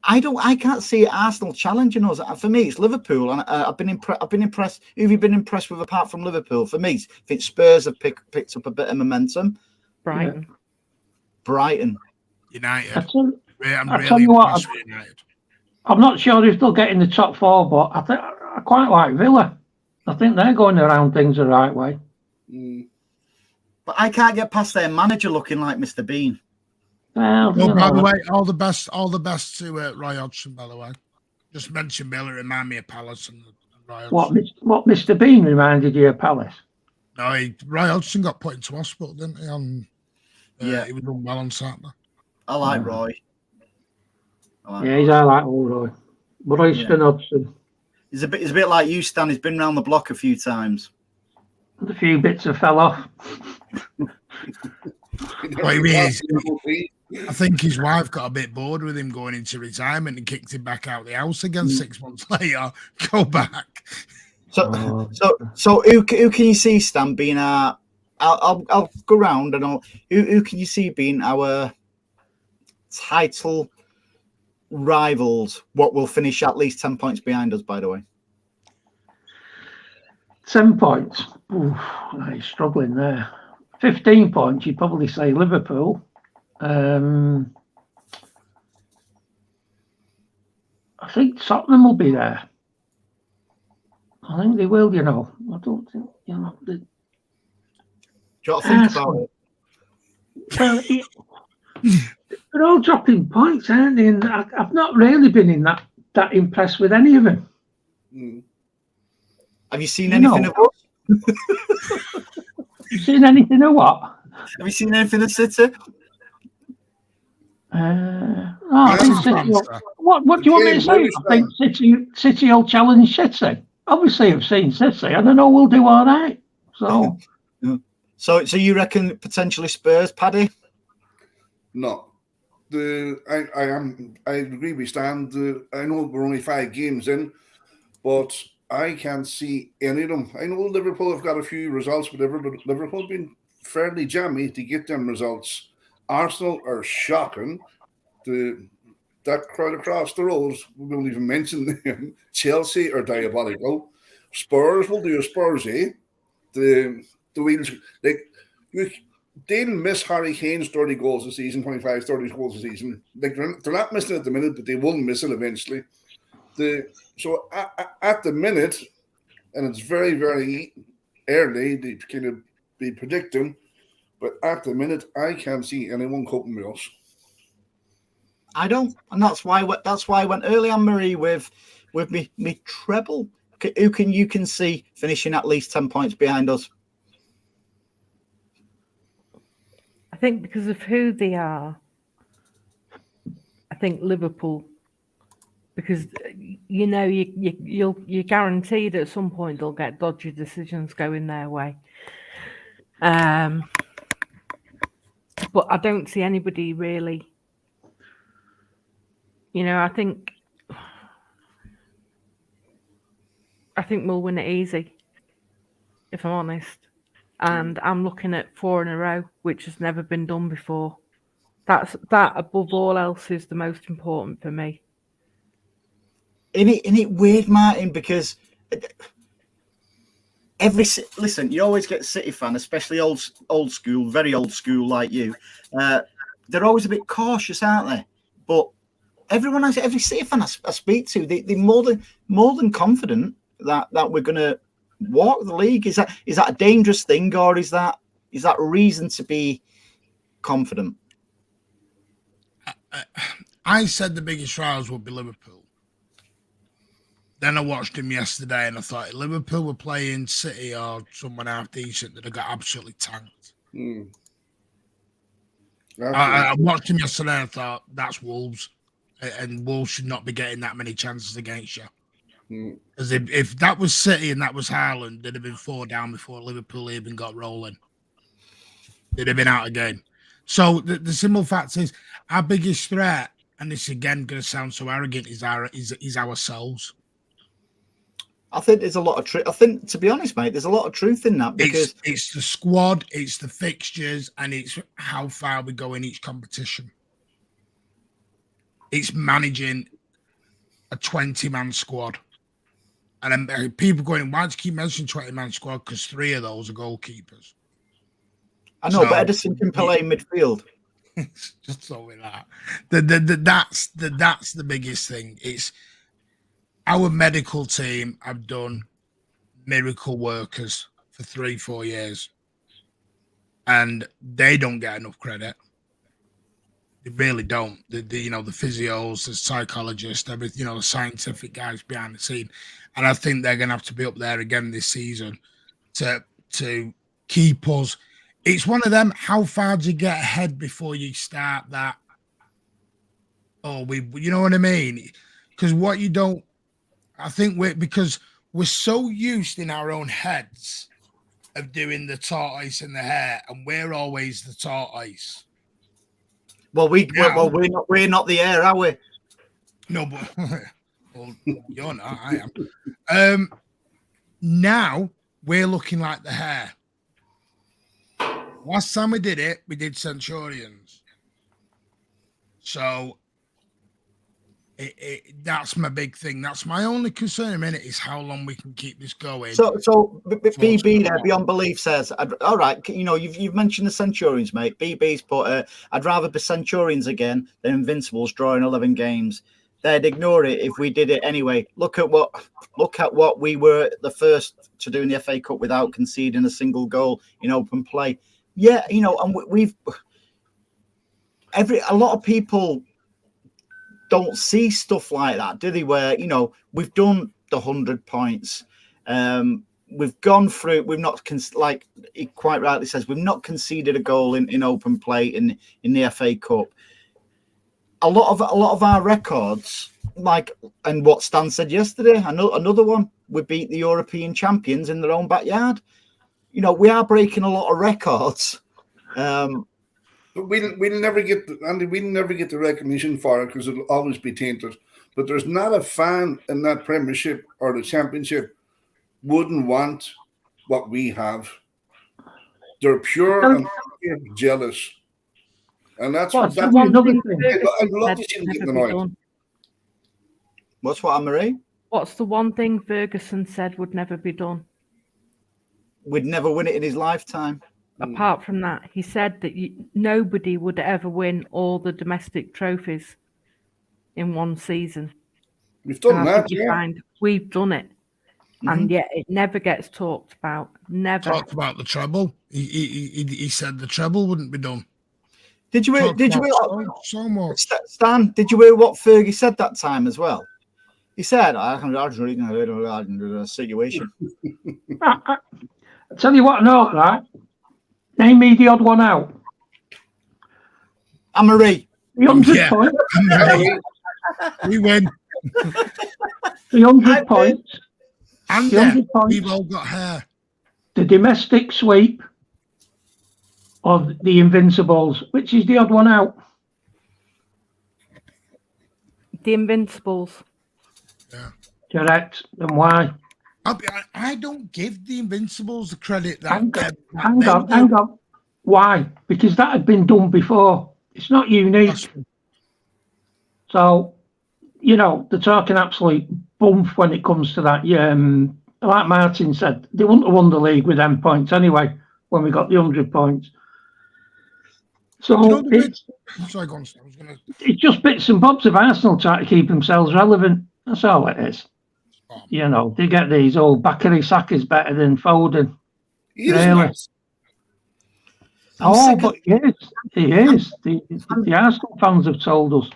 I can't see Arsenal challenging us. For me, it's Liverpool, and I've been impressed. Who have you been impressed with apart from Liverpool? For me, I think Spurs have picked up a bit of momentum. Brighton. United. I'm really impressed with United. I'm not sure if they'll get in the top 4, but I quite like Villa. I think they're going around things the right way. But I can't get past their manager looking like Mr. Bean. Well, by the way, all the best to Roy Hodgson, by the way. Just mention Miller, remind me of Palace and Roy Hodgson. What Mr. Bean reminded you of Palace? No, Roy Hodgson got put into hospital, didn't he? He was doing well on Saturday. I like Roy. I like old Roy. Royston Hodgson. He's a bit like you, Stan. He's been around the block a few times. A few bits have fell off. I think his wife got a bit bored with him going into retirement and kicked him back out the house again 6 months later. Go back. So who can you see, Stan, being our? I'll go round and who can you see being our title rivals? What will finish at least 10 points behind us, by the way. 10 points. He's struggling there. 15 points, you'd probably say Liverpool. I think Tottenham will be there. I think they will, I don't think, Do you want to think about it? Well, they're all dropping points, aren't they? And I've not really been that impressed with any of them. Have you seen anything of us? You seen anything of what? Have you seen anything of City? I think City. What do you want me to say? I think City will challenge City. Obviously, I've seen City. I don't know. We'll do all right. So. So you reckon potentially Spurs, Paddy? No. I agree with Stan. I know we're only 5 games in, but I can't see any of them. I know Liverpool have got a few results, but Liverpool have been fairly jammy to get them results. Arsenal are shocking. That crowd across the road, we won't even mention them. Chelsea are diabolical. Spurs will do a Spursy. The wheels, they'll miss Harry Kane's 30 goals a season, 25, 30 goals a season. They're not missing it at the minute, but they will miss it eventually. So at the minute, and it's very, very early to kind of be predicting, but at the minute, I can't see anyone coping with us. I don't, and that's why I went early on Marie with me treble. Who can you see finishing at least 10 points behind us? I think because of who they are, I think Liverpool, because you're guaranteed at some point they'll get dodgy decisions going their way. But I don't see anybody really. I think we'll win it easy, if I'm honest. and I'm looking at 4 in a row, which has never been done before. That above all else is the most important for me. Isn't it weird, Martin? Because listen, you always get City fan, especially old school, very old school like you. They're always a bit cautious, aren't they? But every City fan I speak to, they're more than confident that we're going to walk the league. Is that a dangerous thing, or is that a reason to be confident? I said the biggest rivals would be Liverpool. Then I watched him yesterday and I thought if Liverpool were playing City or someone half decent, that have got absolutely tanked. I watched him yesterday and I thought that's Wolves, and Wolves should not be getting that many chances against you. Because if that was City and that was Haaland, they'd have been 4 down before Liverpool even got rolling. They'd have been out again. So the simple fact is, our biggest threat, and this again going to sound so arrogant, is ourselves. I think there's a lot of truth. I think, to be honest, mate, there's a lot of truth in that, because it's the squad, it's the fixtures, and it's how far we go in each competition. It's managing a 20-man squad. And then people going, why do you keep mentioning 20-man squad? Because 3 of those are goalkeepers. I know, but Edison can play in midfield. Just so with that. That's the biggest thing. It's our medical team have done miracle workers for 3-4 years, and they don't get enough credit. They really don't. The physios, the psychologists, everything, the scientific guys behind the scene, and I think they're going to have to be up there again this season to keep us. It's one of them. How far do you get ahead before you start that? Oh, you know what I mean? Because what you don't. I think because we're so used in our own heads of doing the tortoise and the hare, and we're always the tortoise. Well, we're not the hare, are we? No, but well, you're not. I am. Now we're looking like the hare. Last time we did it, we did Centurions. So. That's my big thing. That's my only concern a minute, is how long we can keep this going. So BB there, Beyond Belief says, all right, you've mentioned the Centurions, mate. BB's put, I'd rather be Centurions again than Invincibles drawing 11 games. They'd ignore it if we did it anyway. Look at what we were the first to do in the FA Cup without conceding a single goal in open play. Yeah, and a lot of people don't see stuff like that, do they? Where, we've done the 100 points. We've gone through, we've not, like he quite rightly says, we've not conceded a goal in open play in the FA Cup. A lot of our records, and what Stan said yesterday, another one, we beat the European champions in their own backyard. We are breaking a lot of records. But we'll never get the recognition for it, because it'll always be tainted. But there's not a fan in that Premiership or the Championship wouldn't want what we have. They're pure and jealous, and that's another thing. I'd love to see them getting annoyed. What's what, Anne-Marie? What's the one thing Ferguson said would never be done? We'd never win it in his lifetime. Apart from that, he said that nobody would ever win all the domestic trophies in one season. We've done that, yeah. We've done it, and yet it never gets talked about. Never talked about the treble. He said the treble wouldn't be done. Did you hear? So much. Stan, did you hear what Fergie said that time as well? He said, "I can read the situation." I tell you what, no, right. Name me the odd one out. Anne-Marie. The 100 points. We win. The 100 points. And the 100 points. We've all got hair. The domestic sweep of the Invincibles. Which is the odd one out? The Invincibles. Yeah. Correct. And why? I don't give the Invincibles the credit that. Hang on. Why? Because that had been done before. It's not unique. So, they're talking absolute bump when it comes to that. Yeah, like Martin said, they wouldn't have won the league with them points anyway when we got the 100 points. So sorry, go on. I was gonna. It's just bits and bobs of Arsenal trying to keep themselves relevant. That's all it is. They get these Bakary Saka's better than Foden. Really? But he is. The Arsenal fans have told us.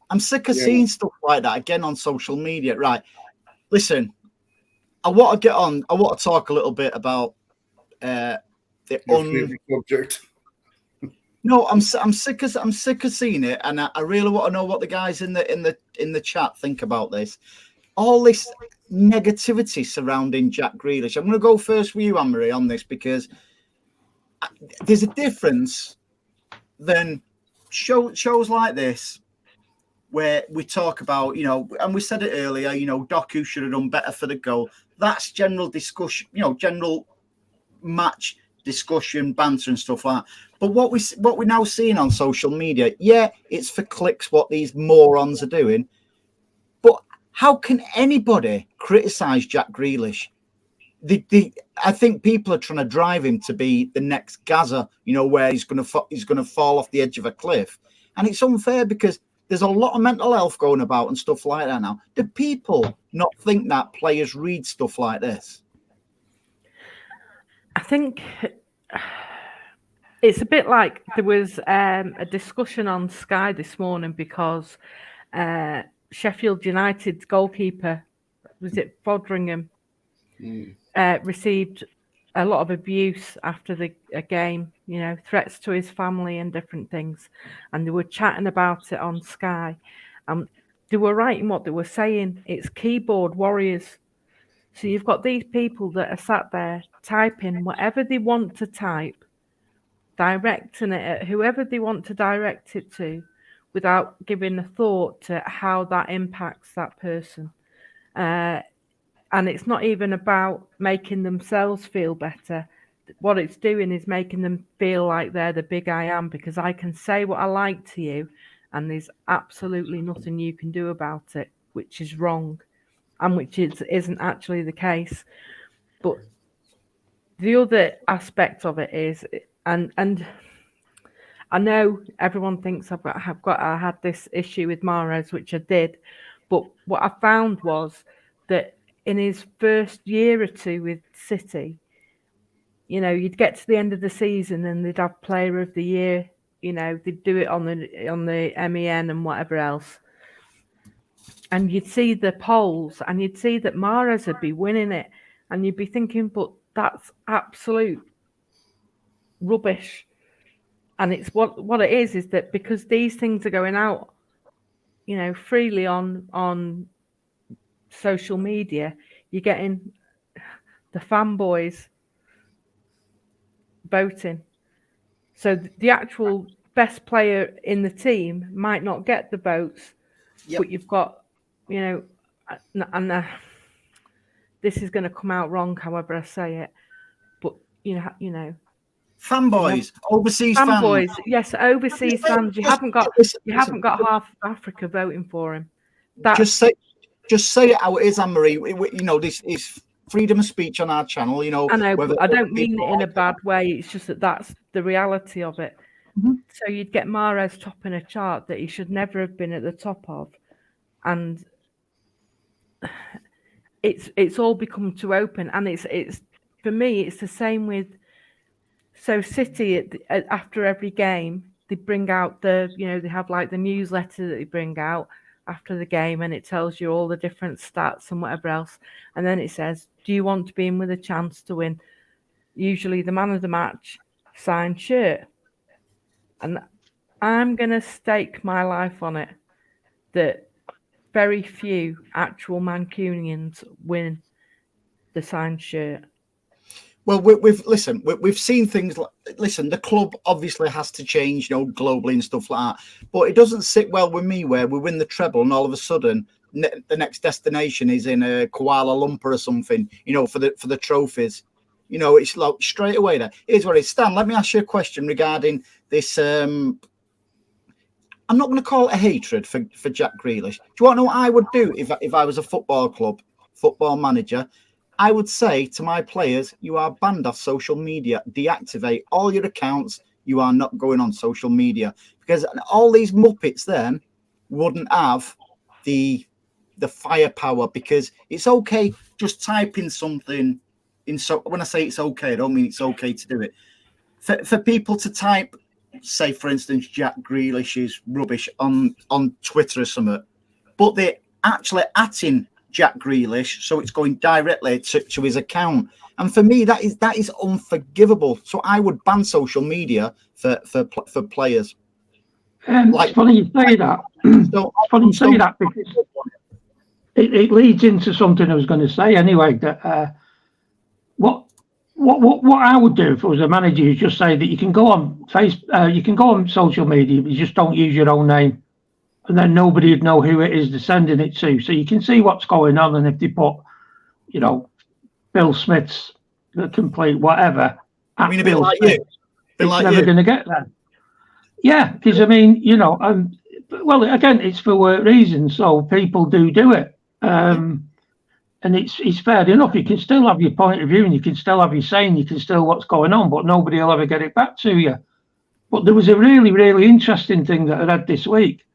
I'm sick of seeing stuff like that again on social media. Right. Listen, I want to talk a little bit about the subject. No, I'm sick of seeing it, and I really want to know what the guys in the chat think about this. All this negativity surrounding Jack Grealish. I'm going to go first with you, Anne-Marie, on this, because there's a difference than shows like this where we talk about, and we said it earlier, Doku should have done better for the goal. That's general discussion, general match discussion, banter and stuff like that. But what we're now seeing on social media, it's for clicks what these morons are doing. But how can anybody criticize Jack Grealish? I think people are trying to drive him to be the next Gaza, where he's going to fall off the edge of a cliff, and it's unfair because there's a lot of mental health going about and stuff like that now. Do people not think that players read stuff like this? I think it's a bit like there was a discussion on Sky this morning because Sheffield United's goalkeeper, was it Foderingham, received a lot of abuse after a game, threats to his family and different things. And they were chatting about it on Sky. They were right in what they were saying. It's keyboard warriors. So you've got these people that are sat there typing whatever they want to type, directing it at whoever they want to direct it to, without giving a thought to how that impacts that person. And it's not even about making themselves feel better. What it's doing is making them feel like they're the big I am, because I can say what I like to you and there's absolutely nothing you can do about it, which is wrong and which isn't actually the case. But the other aspect of it is, and I know everyone thinks I had this issue with Mahrez, which I did, but what I found was that in his first year or two with City, you'd get to the end of the season and they'd have Player of the Year. They'd do it on the MEN and whatever else, and you'd see the polls and you'd see that Mahrez would be winning it, and you'd be thinking, but that's absolute rubbish. And it's what it is that because these things are going out, freely on social media, you're getting the fanboys voting. So the actual best player in the team might not get the votes, but you've got, and this is going to come out wrong, however I say it, but fanboys, overseas fanboys. Yes, overseas fans. You haven't got half of Africa voting for him. Just say it how it is, Anne-Marie. This is freedom of speech on our channel. I know, but I don't mean it in a bad way. It's just that's the reality of it. Mm-hmm. So you'd get Mahrez topping a chart that he should never have been at the top of, and it's all become too open. And it's for me, it's the same with. So City, after every game, they bring out they have like the newsletter that they bring out after the game, and it tells you all the different stats and whatever else. And then it says, do you want to be in with a chance to win? Usually the man of the match, signed shirt. And I'm going to stake my life on it that very few actual Mancunians win the signed shirt. Well, we've seen things like, the club obviously has to change, globally and stuff like that. But it doesn't sit well with me where we win the treble and all of a sudden the next destination is in Kuala Lumpur or something, you know, for the trophies. You know, it's like straight away there. Here's what it is. Stan, let me ask you a question regarding this. I'm not going to call it a hatred for Jack Grealish. Do you want to know what I would do if I was a football club, football manager? I would say to my players, you are banned off social media. Deactivate all your accounts. You are not going on social media, because all these muppets then wouldn't have the firepower, because it's okay just typing something in. So when I say it's okay, I don't mean it's okay to do it. For people to type, say for instance, Jack Grealish is rubbish on Twitter or something, but they're actually atting Jack Grealish, so it's going directly to his account. And for me, that is unforgivable. So I would ban social media for players. It's funny you say that. It's funny you say that, because it leads into something I was going to say anyway. That what I would do if I was a manager is just say that you can go on you can go on social media, but you just don't use your own name, and then nobody would know who it is they're sending it to. So you can see what's going on, and if they put, you know, Bill Smith's the complete whatever. I mean, a bit like Smith, you. It's never going to get there. Yeah, because I mean, you know, well, again, it's for work reasons, so people do it, and it's fair enough. You can still have your point of view, and you can still have your saying, you can still what's going on, but nobody will ever get it back to you. But there was a really, really interesting thing that I read this week.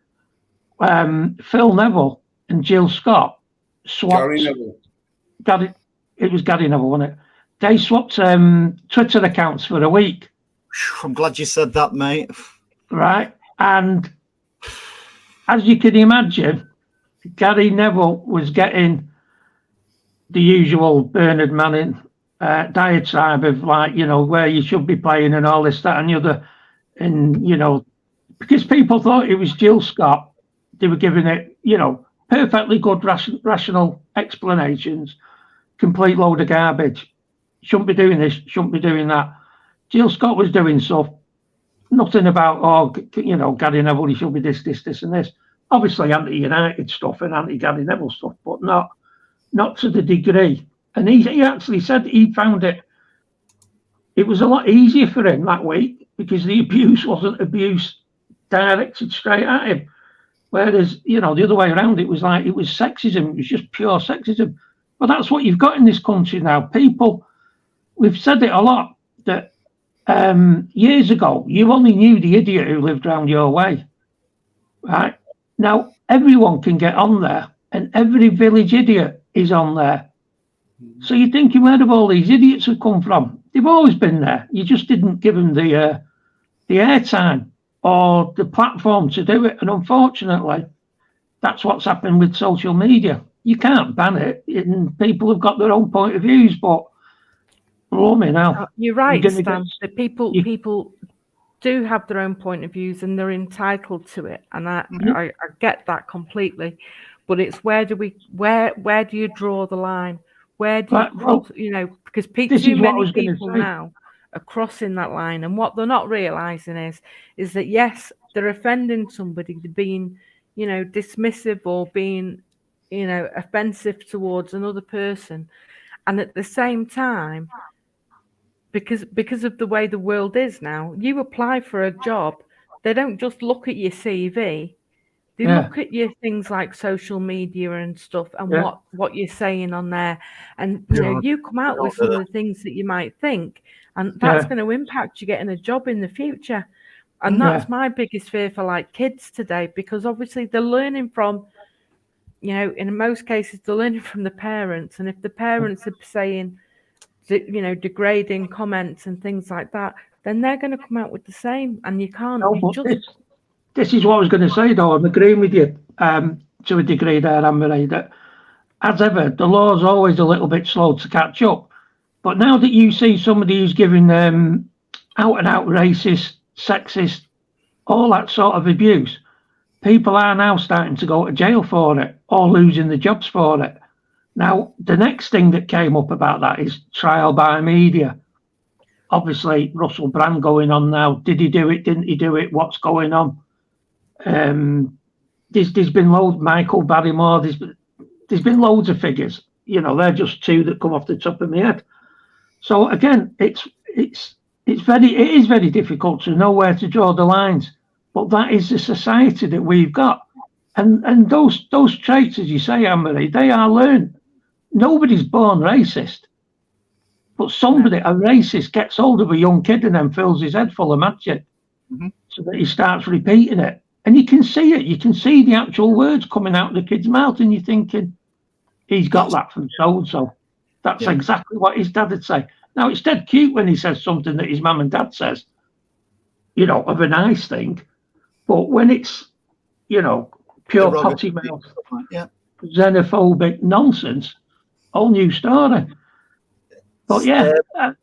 Phil Neville and Jill Scott swapped. Gary Neville. It was Gary Neville, wasn't it? They swapped Twitter accounts for a week. I'm glad you said that, mate. Right, and as you can imagine, Gary Neville was getting the usual Bernard Manning diatribe of, like, you know, where you should be playing and all this, that, and the other, and, you know, because people thought it was Jill Scott. They were giving it, you know, perfectly good rational explanations, complete load of garbage. Shouldn't be doing this, shouldn't be doing that. Jill Scott was doing stuff, nothing about, oh, you know, Gary Neville, he should be this, and this. Obviously anti-United stuff and anti-Gary Neville stuff, but not to the degree. And he actually said he found it was a lot easier for him that week, because the abuse wasn't abuse directed straight at him. Whereas, you know, the other way around, it was like, it was sexism. It was just pure sexism. But that's what you've got in this country now. People, we've said it a lot, that years ago, you only knew the idiot who lived round your way. Right? Now, everyone can get on there, and every village idiot is on there. So you're thinking, where have all these idiots have come from? They've always been there. You just didn't give them the airtime or the platform to do it. And unfortunately, that's what's happened with social media. You can't ban it, and people have got their own point of views, but blimey now. You're right, Stan. People do have their own point of views, and they're entitled to it. And I get that completely. But it's where do you draw the line? Where do you cross, you know, because too many people now are crossing that line, and what they're not realizing is that, yes, they're offending somebody, they're being, you know, dismissive or being, you know, offensive towards another person, and at the same time, because of the way the world is now, you apply for a job, they don't just look at your CV. They look at your things like social media and stuff, and what you're saying on there, and you know, you come out with some of the things that you might think, and that's going to impact you getting a job in the future. And that's my biggest fear for, like, kids today, because obviously they're learning from, you know, in most cases they're learning from the parents, and if the parents are saying, you know, degrading comments and things like that, then they're going to come out with the same, and you can't. This is what I was going to say, though. I'm agreeing with you to a degree there, Anne-Marie, that, as ever, the law's always a little bit slow to catch up. But now that you see somebody who's giving out-and-out racist, sexist, all that sort of abuse, people are now starting to go to jail for it, or losing their jobs for it. Now, the next thing that came up about that is trial by media. Obviously, Russell Brand going on now. Did he do it? Didn't he do it? What's going on? there's been loads, Michael Barrymore, there's been loads of figures. You know, they're just two that come off the top of my head. So again, it is very difficult to know where to draw the lines. But that is the society that we've got. And those traits, as you say, Anne-Marie, they are learned. Nobody's born racist. But a racist, gets hold of a young kid and then fills his head full of magic so that he starts repeating it. And you can see it. You can see the actual words coming out of the kid's mouth, and you're thinking, he's got that from so-and-so. That's exactly what his dad would say. Now, it's dead cute when he says something that his mum and dad says, you know, of a nice thing. But when it's, you know, pure potty mouth, xenophobic nonsense, whole new story. But yeah,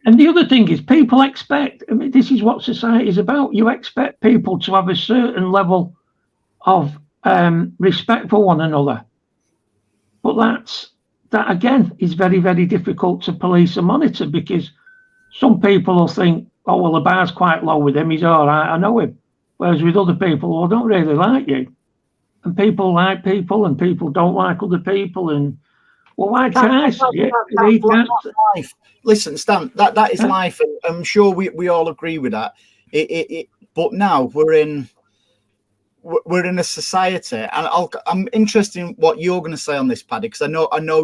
and the other thing is people expect, I mean, this is what society is about. You expect people to have a certain level of respect for one another. But that again is very, very difficult to police and monitor, because some people will think, oh, well, the bar's quite low with him, he's all right, I know him. Whereas with other people, well, I don't really like you. And people like people and people don't like other people. And well, why can't I say it? That's life. Listen, Stan, that is life. And I'm sure we all agree with that. But now we're in a society, and I'm interested in what you're going to say on this, Paddy, because I know I know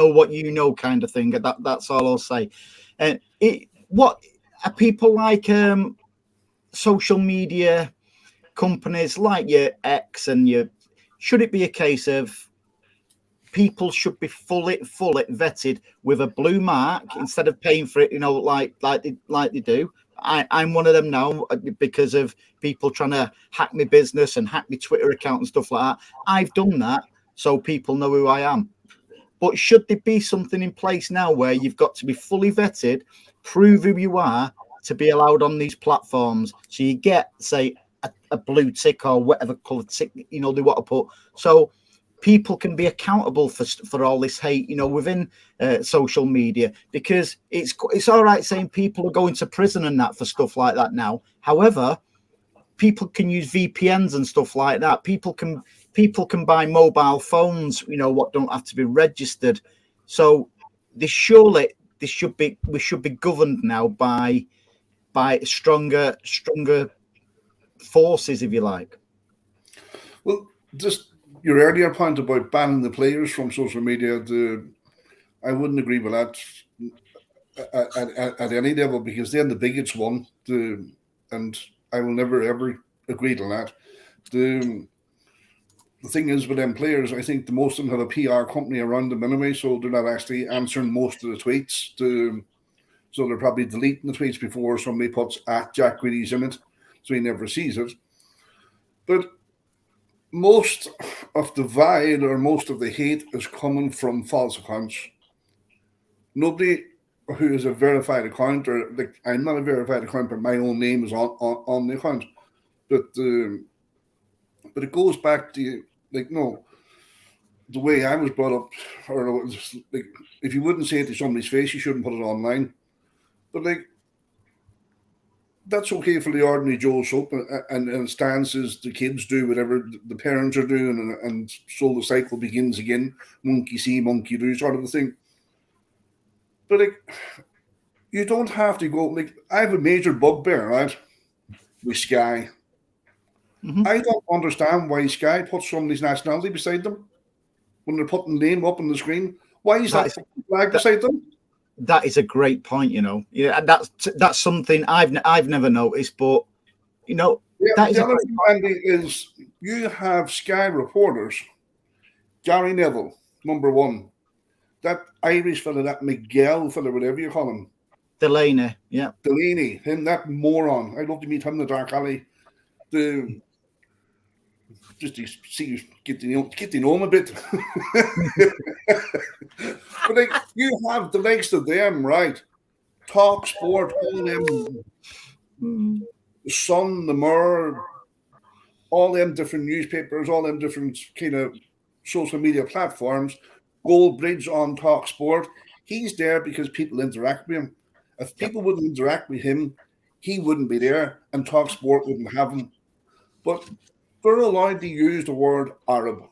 what you know, kind of thing. That's all I'll say. And what are people like social media companies like your X and should it be a case of people should be fully vetted with a blue mark instead of paying for it, you know, like they do? I'm one of them now because of people trying to hack my business and hack my Twitter account and stuff like that. I've done that so people know who I am. But should there be something in place now where you've got to be fully vetted, prove who you are to be allowed on these platforms? So you get, say, a blue tick or whatever colour tick, you know, they want to put. So people can be accountable for all this hate, you know, within social media, because it's all right saying people are going to prison and that for stuff like that now. However, people can use VPNs and stuff like that. People can buy mobile phones, you know, what don't have to be registered. So we should be governed now by stronger forces, if you like. Well, just your earlier point about banning the players from social media, I wouldn't agree with that at any level, because they're the biggest one, and I will never ever agree to that. The thing is with them players, I think the most of them have a PR company around them anyway, so they're not actually answering most of the tweets. So they're probably deleting the tweets before somebody puts at Jack Grealsih in it, so he never sees it. But most of the vile or most of the hate is coming from false accounts. Nobody who is a verified account, or like, I'm not a verified account, but my own name is on the account. But it goes back to, like, no, the way I was brought up, or like, if you wouldn't say it to somebody's face, you shouldn't put it online. But like, that's okay for the ordinary Joe Soap, and stances, the kids do whatever the parents are doing, and so the cycle begins again. Monkey see, monkey do, sort of a thing. But like, you don't have to go. Like, I have a major bugbear, right, with Sky. Mm-hmm. I don't understand why Sky puts somebody's nationality beside them when they're putting the name up on the screen. Why is that flag beside them? That is a great point, you know. Yeah, that's something I've never noticed, but you know, yeah, the other thing, Andy, is you have Sky reporters, Gary Neville, number one, that Irish fella, that Miguel fella, whatever you call him, Delaney, him, that moron. I'd love to meet him in the dark alley. Just to see, get to know him a bit. But like, you have the likes of them, right? Talk Sport, all them, the Sun, the Mirror, all them different newspapers, all them different kind of social media platforms. Goldbridge on Talk Sport. He's there because people interact with him. If people wouldn't interact with him, he wouldn't be there, and Talk Sport wouldn't have him. But they're allowed to use the word Arab.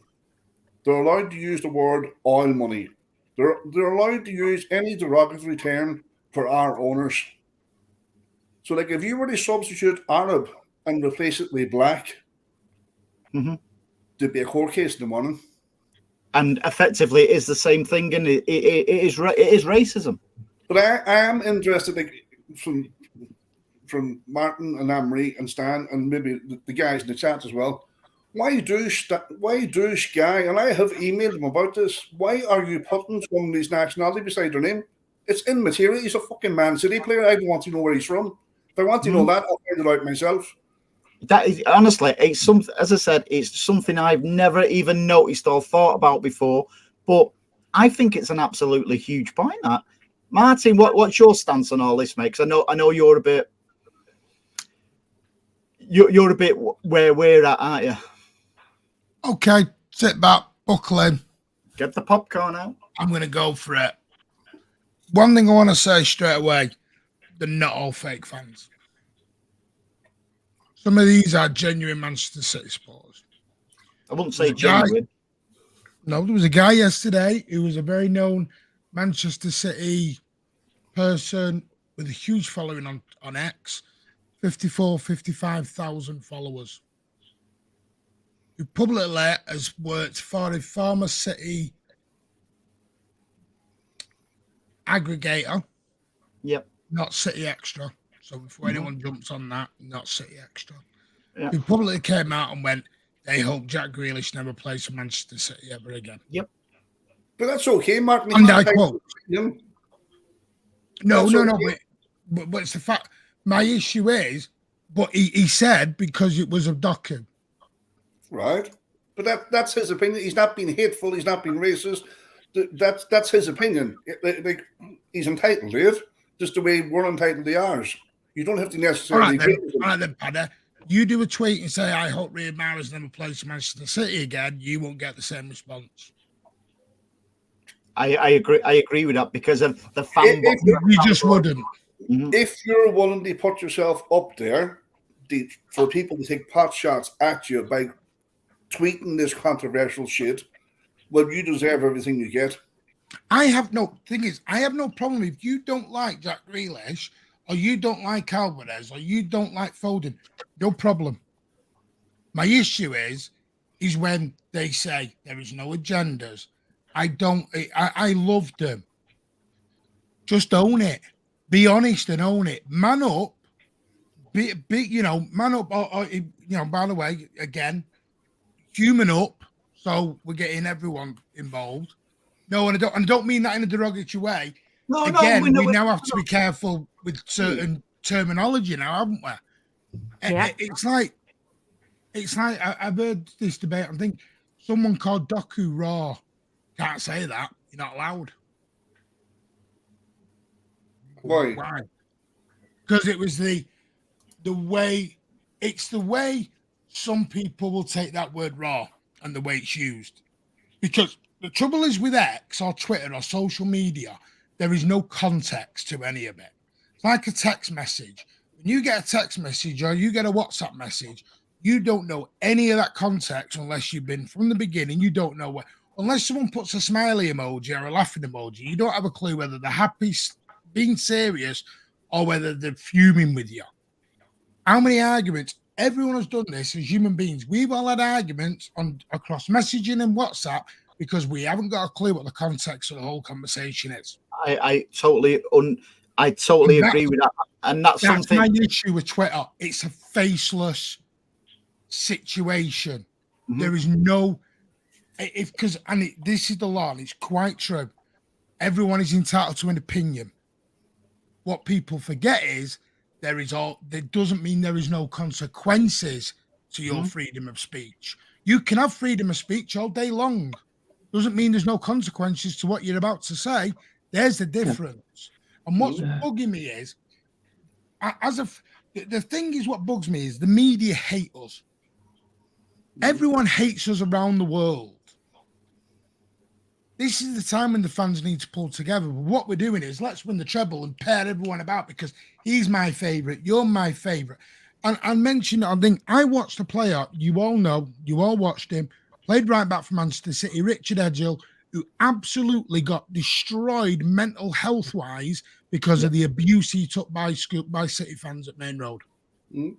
They're allowed to use the word oil money. They're allowed to use any derogatory term for our owners. So, like, if you were to substitute Arab and replace it with black, there'd be a court case in the morning. And effectively, it is the same thing, and it is racism. But I am interested, like, from Martin and Anne-Marie and Stan and maybe the guys in the chat as well. Why do Sky, and I have emailed them about this, why are you putting somebody's nationality beside their name? It's immaterial. He's a fucking Man City player. I don't want to know where he's from. If I want to know that, I'll find it out myself. That is, honestly, it's something, as I said, it's something I've never even noticed or thought about before, but I think it's an absolutely huge point. That, Martin, what's your stance on all this, mate? Because I know you're a bit where we're at, aren't you? Okay, sit back, buckle in. Get the popcorn out. I'm going to go for it. One thing I want to say straight away, they're not all fake fans. Some of these are genuine Manchester City supporters. I wouldn't say genuine. No, there was a guy yesterday who was a very known Manchester City person with a huge following on X, 55,000 followers, who publicly has worked for a former City aggregator. Yep. Not City Extra. So before anyone jumps on that, not City Extra. Yep. Who publicly came out and went, they hope Jack Grealish never plays for Manchester City ever again. Yep. But that's okay, Martin. And I quote. No. But it's the fact. My issue is, but he said because it was a docu. Right. But that's his opinion. He's not being hateful. He's not being racist. That's his opinion. Like, he's entitled to it, just the way we're entitled to ours. You don't have to necessarily agree with him. All right then, Paddy. You do a tweet and say, I hope Riyad Mahrez never plays for Manchester City again, you won't get the same response. I agree with that because of the fan. You just wouldn't. If you're willing to put yourself up there for people to take pot shots at you by tweeting this controversial shit, well, you deserve everything you get. I have no problem if you don't like Jack Grealish or you don't like Alvarez or you don't like Foden, no problem. My issue is when they say there is no agendas. I love them. Just own it. Be honest and own it. Man up. Man up. Or, by the way, again, human up. So we're getting everyone involved. No, and I don't mean that in a derogatory way. No, we now have to be careful with certain terminology now, haven't we? Yeah. It's like I've heard this debate. I think someone called Doku Raw. Can't say that. You're not allowed. Why? Because it was the way. It's the way some people will take that word raw and the way it's used. Because the trouble is with X or Twitter or social media, there is no context to any of it. It's like a text message. When you get a text message or you get a WhatsApp message, you don't know any of that context unless you've been from the beginning. You don't know unless someone puts a smiley emoji or a laughing emoji, you don't have a clue whether they're happy, being serious, or whether they're fuming with you. How many arguments? Everyone has done this as human beings. We've all had arguments across messaging and WhatsApp because we haven't got a clue what the context of the whole conversation is. I totally agree with that. And that's something. My issue with Twitter. It's a faceless situation. Mm-hmm. There is no, this is the law, and it's quite true. Everyone is entitled to an opinion. What people forget is that doesn't mean there is no consequences to your freedom of speech. You can have freedom of speech all day long. Doesn't mean there's no consequences to what you're about to say. There's the difference. And what's bugging me is, the thing is, what bugs me is the media hate us. Everyone hates us around the world. This is the time when the fans need to pull together. But what we're doing is let's win the treble and pair everyone about because he's my favourite, you're my favourite. And mention, I think I watched a player, you all know, you all watched him, played right back for Manchester City, Richard Edgill, who absolutely got destroyed mental health wise because of the abuse he took by City fans at Main Road. And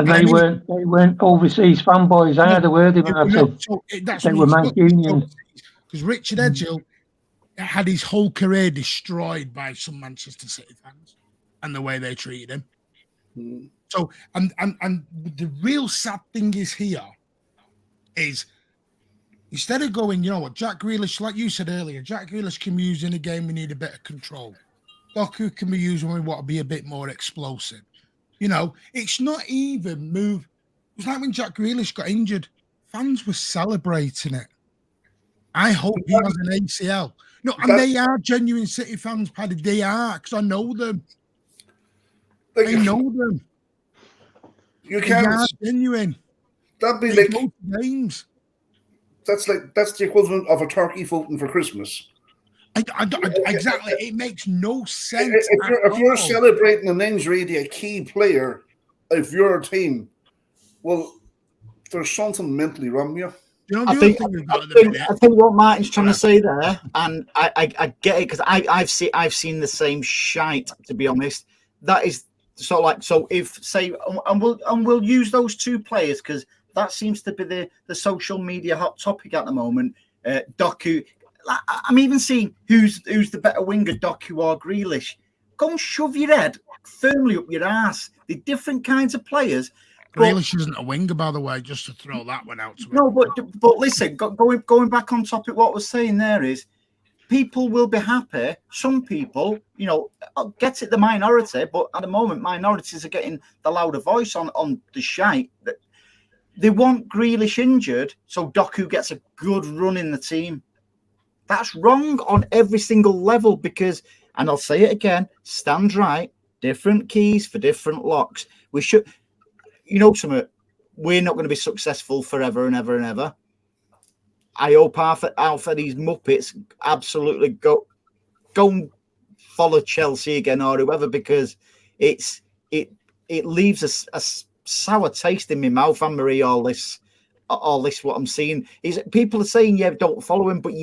they weren't overseas fanboys either, were they? They were Mancunians. Because Richard Edgill had his whole career destroyed by some Manchester City fans and the way they treated him. So, and the real sad thing is here is instead of going, you know what, Jack Grealish, like you said earlier, Jack Grealish can be used in a game we need a bit of control. Doku can be used when we want to be a bit more explosive. You know, it's not even move. It was like when Jack Grealish got injured, fans were celebrating it. I hope he has an ACL. No, and they are genuine City fans, Paddy. They are, because I know them. I know them. You can't. They are genuine. That'd be like games. That's the equivalent of a turkey voting for Christmas. Exactly. It makes no sense. If you're celebrating an injury to a key player of your team, well, there's something mentally wrong with you. You know, I think what Martin's trying to say there, and I get it because I've seen the same shite, to be honest. That is so if say and we'll use those two players because that seems to be the social media hot topic at the moment. Doku, I'm even seeing who's the better winger, Doku or Grealish. Go and shove your head firmly up your ass. They're different kinds of players. Grealish isn't a winger, by the way, just to throw that one out to me. No, but listen, going back on topic, what I was saying there is people will be happy. Some people, you know, get it the minority, but at the moment, minorities are getting the louder voice on the shite. They want Grealish injured, so Doku gets a good run in the team. That's wrong on every single level because, and I'll say it again, stand right, different keys for different locks. We should, you know, we're not going to be successful forever and ever and ever. I hope half of these Muppets absolutely go and follow Chelsea again or whoever because it leaves a sour taste in my mouth. Anne Marie, all this what I'm seeing is people are saying, yeah, don't follow him, but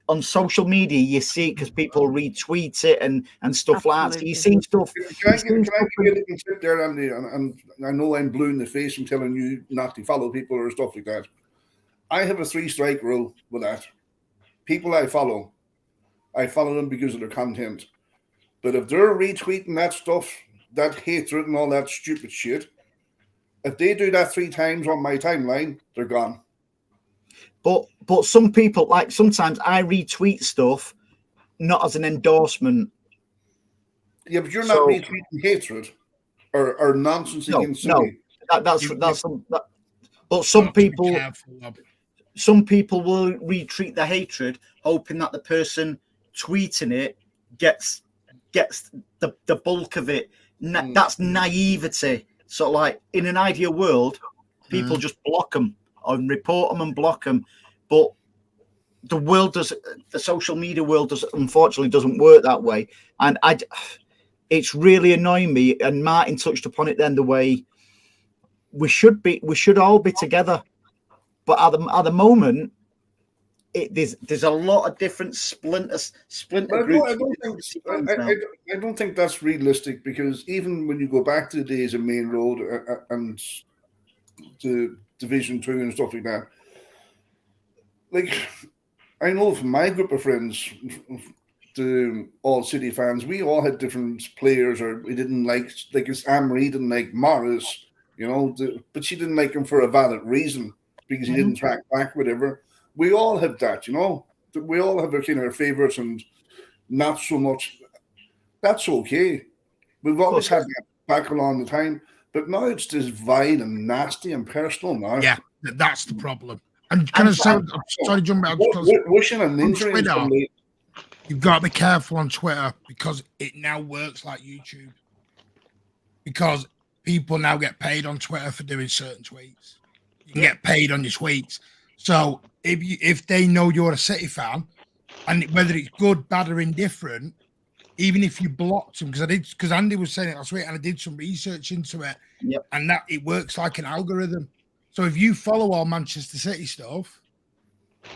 on social media you see it because people retweet it and stuff like that. So you see stuff. Can I give you a little tip there, Andy? And I know I'm blue in the face from telling you not to follow people or stuff like that. I have a 3-strike rule with that. People I follow them because of their content. But if they're retweeting that stuff, that hatred and all that stupid shit, if they do that 3 times on my timeline, they're gone. But some people, like sometimes I retweet stuff not as an endorsement. Yeah, but you're not retweeting hatred or nonsense against City. But some people will retweet the hatred, hoping that the person tweeting it gets the bulk of it. That's naivety. So, like in an ideal world, people just block them and report them and block them. But the social media world unfortunately doesn't work that way. And it's really annoying me. And Martin touched upon it then, the way we should all be together. But at the moment, there's a lot of different splinter groups. I don't think that's realistic because even when you go back to the days of Main Road and the Division 2 and stuff like that, like I know from my group of friends, the all City fans, we all had different players, or we didn't like Anne-Marie didn't like Morris, you know, but she didn't like him for a valid reason because he didn't track back, whatever. We all have that, you know. We all have our kind of favorites and not so much. That's okay. We've always had that back along the time, but now it's just vile and nasty and personal now. Yeah, that's the problem. And can I say, sorry, jump out because wishing an injury on Twitter, you've got to be careful on Twitter because it now works like YouTube. Because people now get paid on Twitter for doing certain tweets. You can get paid on your tweets. So if they know you're a City fan, and whether it's good, bad, or indifferent, even if you blocked him, because Andy was saying it last week, and I did some research into it, and that it works like an algorithm. So if you follow all Manchester City stuff,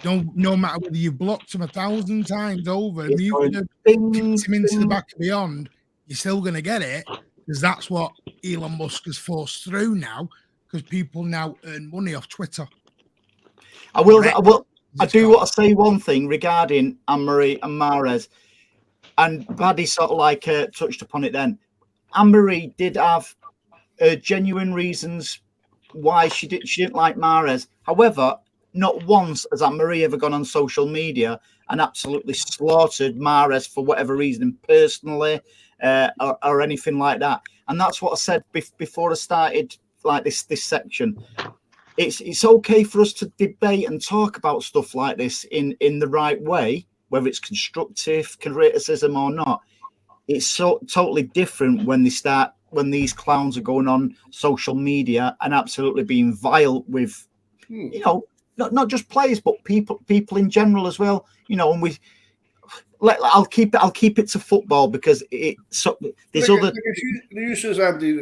no matter whether you blocked him 1,000 times over, muted him, kicked him into the back of beyond, you're still going to get it, because that's what Elon Musk has forced through now, because people now earn money off Twitter. I do want to say one thing regarding Anne-Marie and Mahrez, and Paddy sort of like touched upon it then. Anne-Marie did have genuine reasons why she didn't like Mahrez. However, not once has Anne-Marie ever gone on social media and absolutely slaughtered Mahrez for whatever reason, personally, or anything like that. And that's what I said before I started like this section. It's okay for us to debate and talk about stuff like this in the right way, whether it's constructive criticism or not. It's so totally different when these clowns are going on social media and absolutely being vile with, not just players but people in general as well. And I'll keep it to football because there's other. You says Andy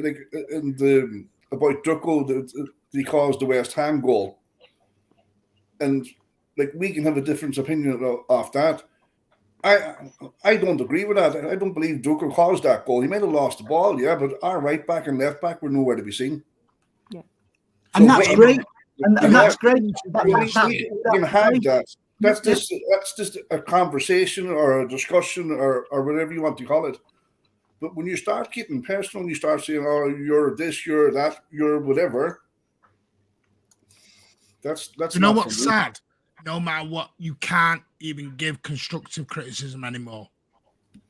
about Ducko that he caused the West Ham goal, and we can have a different opinion of that. I don't agree with that. I don't believe Ducko caused that goal. He might have lost the ball, but our right back and left back were nowhere to be seen. Yeah, and that's great. And that's great. You can have that. That's just a conversation or a discussion or whatever you want to call it. But when you start getting personal, you start saying, "Oh, you're this, you're that, you're whatever." That's you know what's sad? No matter what, you can't even give constructive criticism anymore.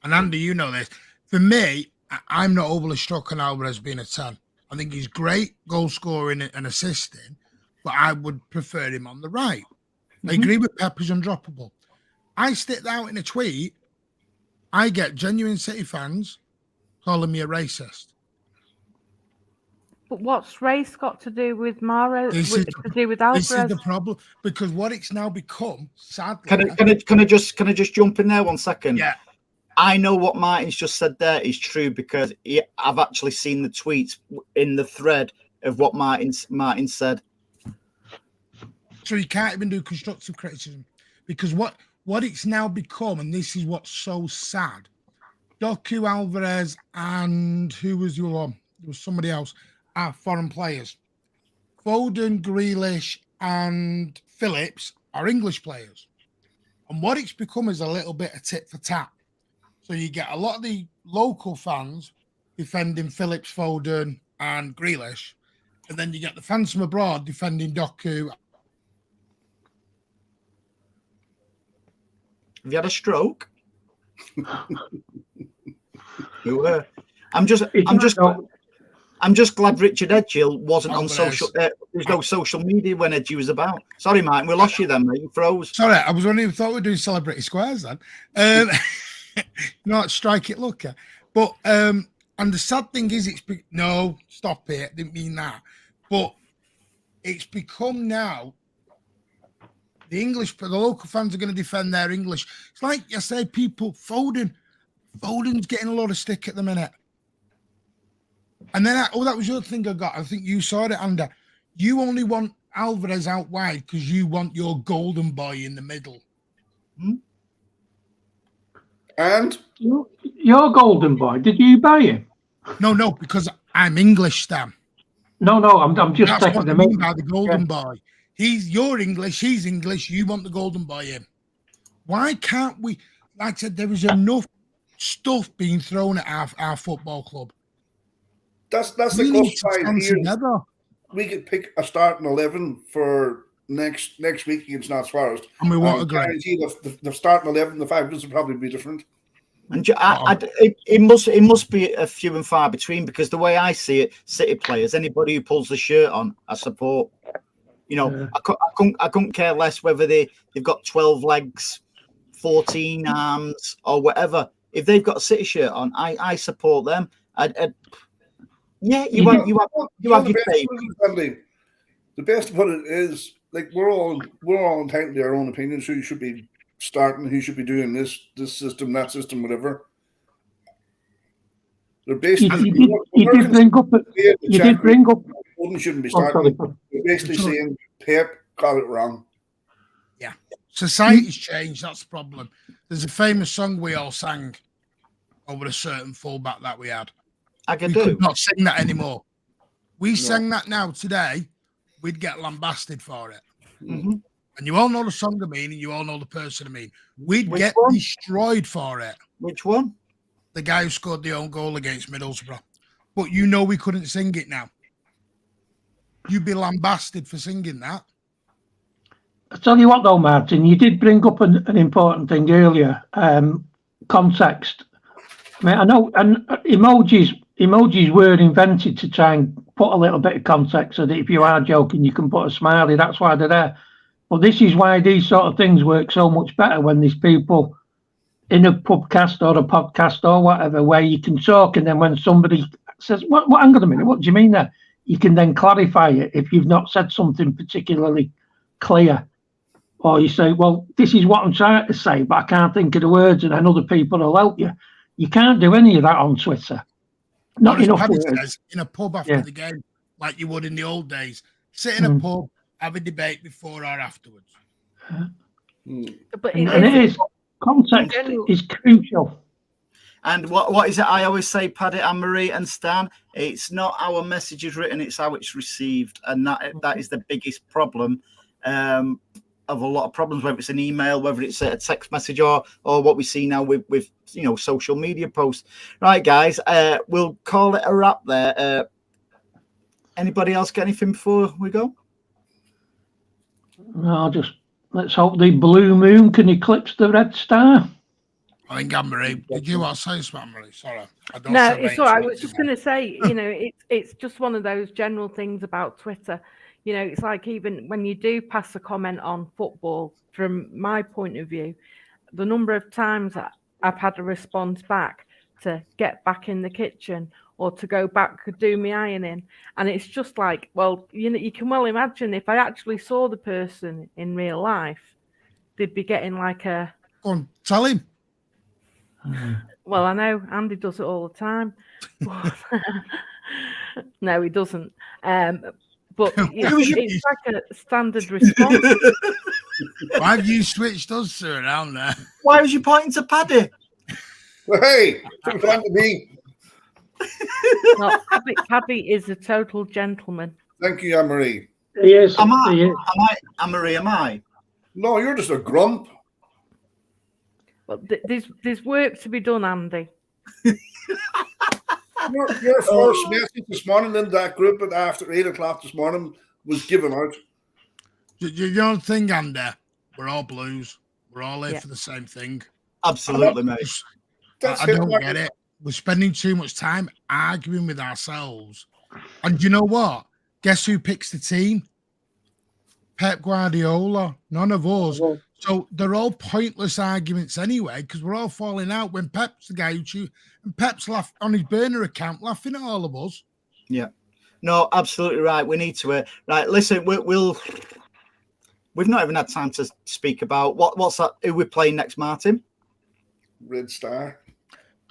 And Andy, you know this. For me, I'm not overly struck on Alvarez being a 10. I think he's great goal scoring and assisting, but I would prefer him on the right. I agree with Pep is undroppable. I stick that out in a tweet. I get genuine City fans calling me a racist. But what's race got to do with Mahrez? To do with Alvarez? This is the problem, because what it's now become, sadly. Can I just jump in there 1 second? Yeah. I know what Martin's just said there is true because I've actually seen the tweets in the thread of what Martin said. So you can't even do constructive criticism because what it's now become, and this is what's so sad. Doku, Alvarez, and who was the other one? There was somebody else. Are foreign players. Foden, Grealish, and Phillips are English players. And what it's become is a little bit of tit for tat. So you get a lot of the local fans defending Phillips, Foden, and Grealish. And then you get the fans from abroad defending Doku. Have you had a stroke? You were. I'm just glad Richard Edgill wasn't on social. There's no social media when Edgy was about. Sorry, Martin, we lost you then, mate. You froze. Sorry, I was wondering. Thought we were doing Celebrity Squares then. Not strike it, looker. But and the sad thing is, no, stop it. Didn't mean that. But it's become now. The local fans are going to defend their English. It's like I say, people. Foden's getting a lot of stick at the minute. And then, that was the other thing I got. I think you saw it, Andy. You only want Alvarez out wide because you want your golden boy in the middle. And? Your golden boy, did you buy him? No, because I'm English, Stan. No, I'm just That's taking what I them mean by the golden boy. You're English, he's English, you want the golden boy in. Why can't we, like I said, there is enough stuff being thrown at our football club. That's the cost 5 years. We could pick a starting 11 for next week against Notts Forest. And we won't agree. The starting 11, the 5 will probably be different. And it must be a few and far between because the way I see it, City players, anybody who pulls the shirt on, I support. I couldn't care less whether they've got 12 legs, 14 arms, or whatever. If they've got a City shirt on, I support them. You have your favourite. The best about it is we're all entitled to our own opinions. Who should be starting? Who should be doing this system, that system, whatever. They're basically you did bring up. Gordon shouldn't be starting. They're basically saying Pep got it wrong. Yeah, society's changed. That's the problem. There's a famous song we all sang over a certain fullback that we had. We could not sing that anymore. We sang that now today, we'd get lambasted for it. Mm-hmm. And you all know the song I mean, and you all know the person I mean. We'd get destroyed for it. Which one? The guy who scored the own goal against Middlesbrough. But you know we couldn't sing it now. You'd be lambasted for singing that. I tell you what, though, Martin, you did bring up an important thing earlier. Context. I mean, I know, and emojis were invented to try and put a little bit of context so that if you are joking, you can put a smiley. That's why they're there. But this is why these sort of things work so much better when there's people in a pubcast or a podcast or whatever, where you can talk, and then when somebody says, what hang on a minute, what do you mean there? You can then clarify it if you've not said something particularly clear. Or you say, well, this is what I'm trying to say, but I can't think of the words, and then other people will help you. You can't do any of that on Twitter. Not enough words. Says, in a pub after the game, like you would in the old days. Sit in a pub, have a debate before or afterwards. But and it is. Context is crucial. And what is it I always say, Paddy, Anne-Marie and Stan? It's not how a message is written, it's how it's received. And that is the biggest problem of a lot of problems, whether it's an email, whether it's a text message or what we see now with social media posts. Right, guys, we'll call it a wrap there. Anybody else got anything before we go? No, let's hope the blue moon can eclipse the red star. I think Anne-Marie, did you want to say something, Anne-Marie? Sorry. No, it's all right. I was just going to say, it's just one of those general things about Twitter. It's like even when you do pass a comment on football, from my point of view, the number of times that I've had a response back to get back in the kitchen or to go back to do my ironing. And it's just like, well, you can well imagine if I actually saw the person in real life, they'd be getting like a... Go on, tell him. Well, I know Andy does it all the time. No, he doesn't. But it's like a standard response. Why have you switched us around there? Why was you pointing to Paddy? Hey, don't point to me. No, Paddy is a total gentleman. Thank you, Anne-Marie. Yes, Am Anne-Marie, am I? No, you're just a grump. Well, there's work to be done, Andy. Your first message this morning in that group after 8 o'clock this morning was given out. You don't think, Andy, we're all blues. We're all here for the same thing. Absolutely, mate. I don't get it. We're spending too much time arguing with ourselves. And you know what? Guess who picks the team? Pep Guardiola. None of us. So they're all pointless arguments anyway, because we're all falling out when Pep's the guy who chooses. And Pep's on his burner account laughing at all of us. Yeah. No, absolutely right. We need to. Right, listen, we've not even had time to speak about what's that? Who we're playing next, Martin? Red Star.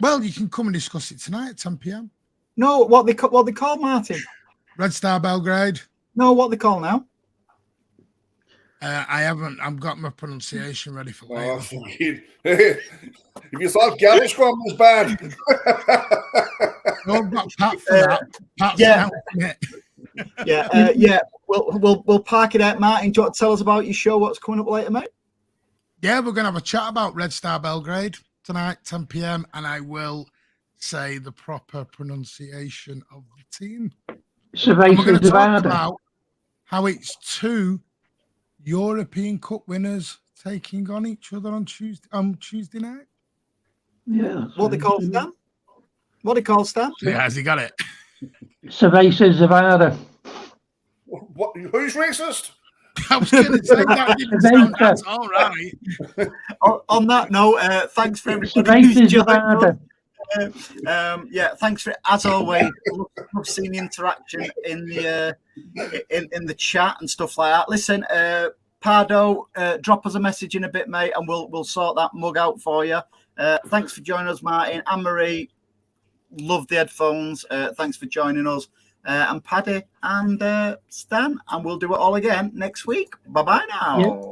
Well, you can come and discuss it tonight at 10 p.m. No, what they call, Martin? Red Star Belgrade. No, what they call now? I haven't. I've got my pronunciation ready for later. If you thought Galliscrum was bad. No, I've got Pat for that. Pat's yeah. We'll park it out, Martin. Do you want to tell us about your show? What's coming up later, mate? Yeah, we're going to have a chat about Red Star Belgrade tonight, 10 p.m, and I will say the proper pronunciation of the team. So we're going to talk about how it's two European Cup winners taking on each other on Tuesday night. Yeah. What they call Stan? What they call Stan? Yeah, has he got it? Cerveza Zavada. What? Who's racist? I was going to say that didn't sound that's all right. On that note, thanks for everybody who's joined. Thanks for, as always, love seeing the interaction in the chat and stuff like that. Listen, Pardo, drop us a message in a bit, mate, and we'll sort that mug out for you. Thanks for joining us, Martin. Anne-Marie, Love the headphones. Thanks for joining us. And Paddy and Stan. And we'll do it all again next week. Bye-bye now. Yeah.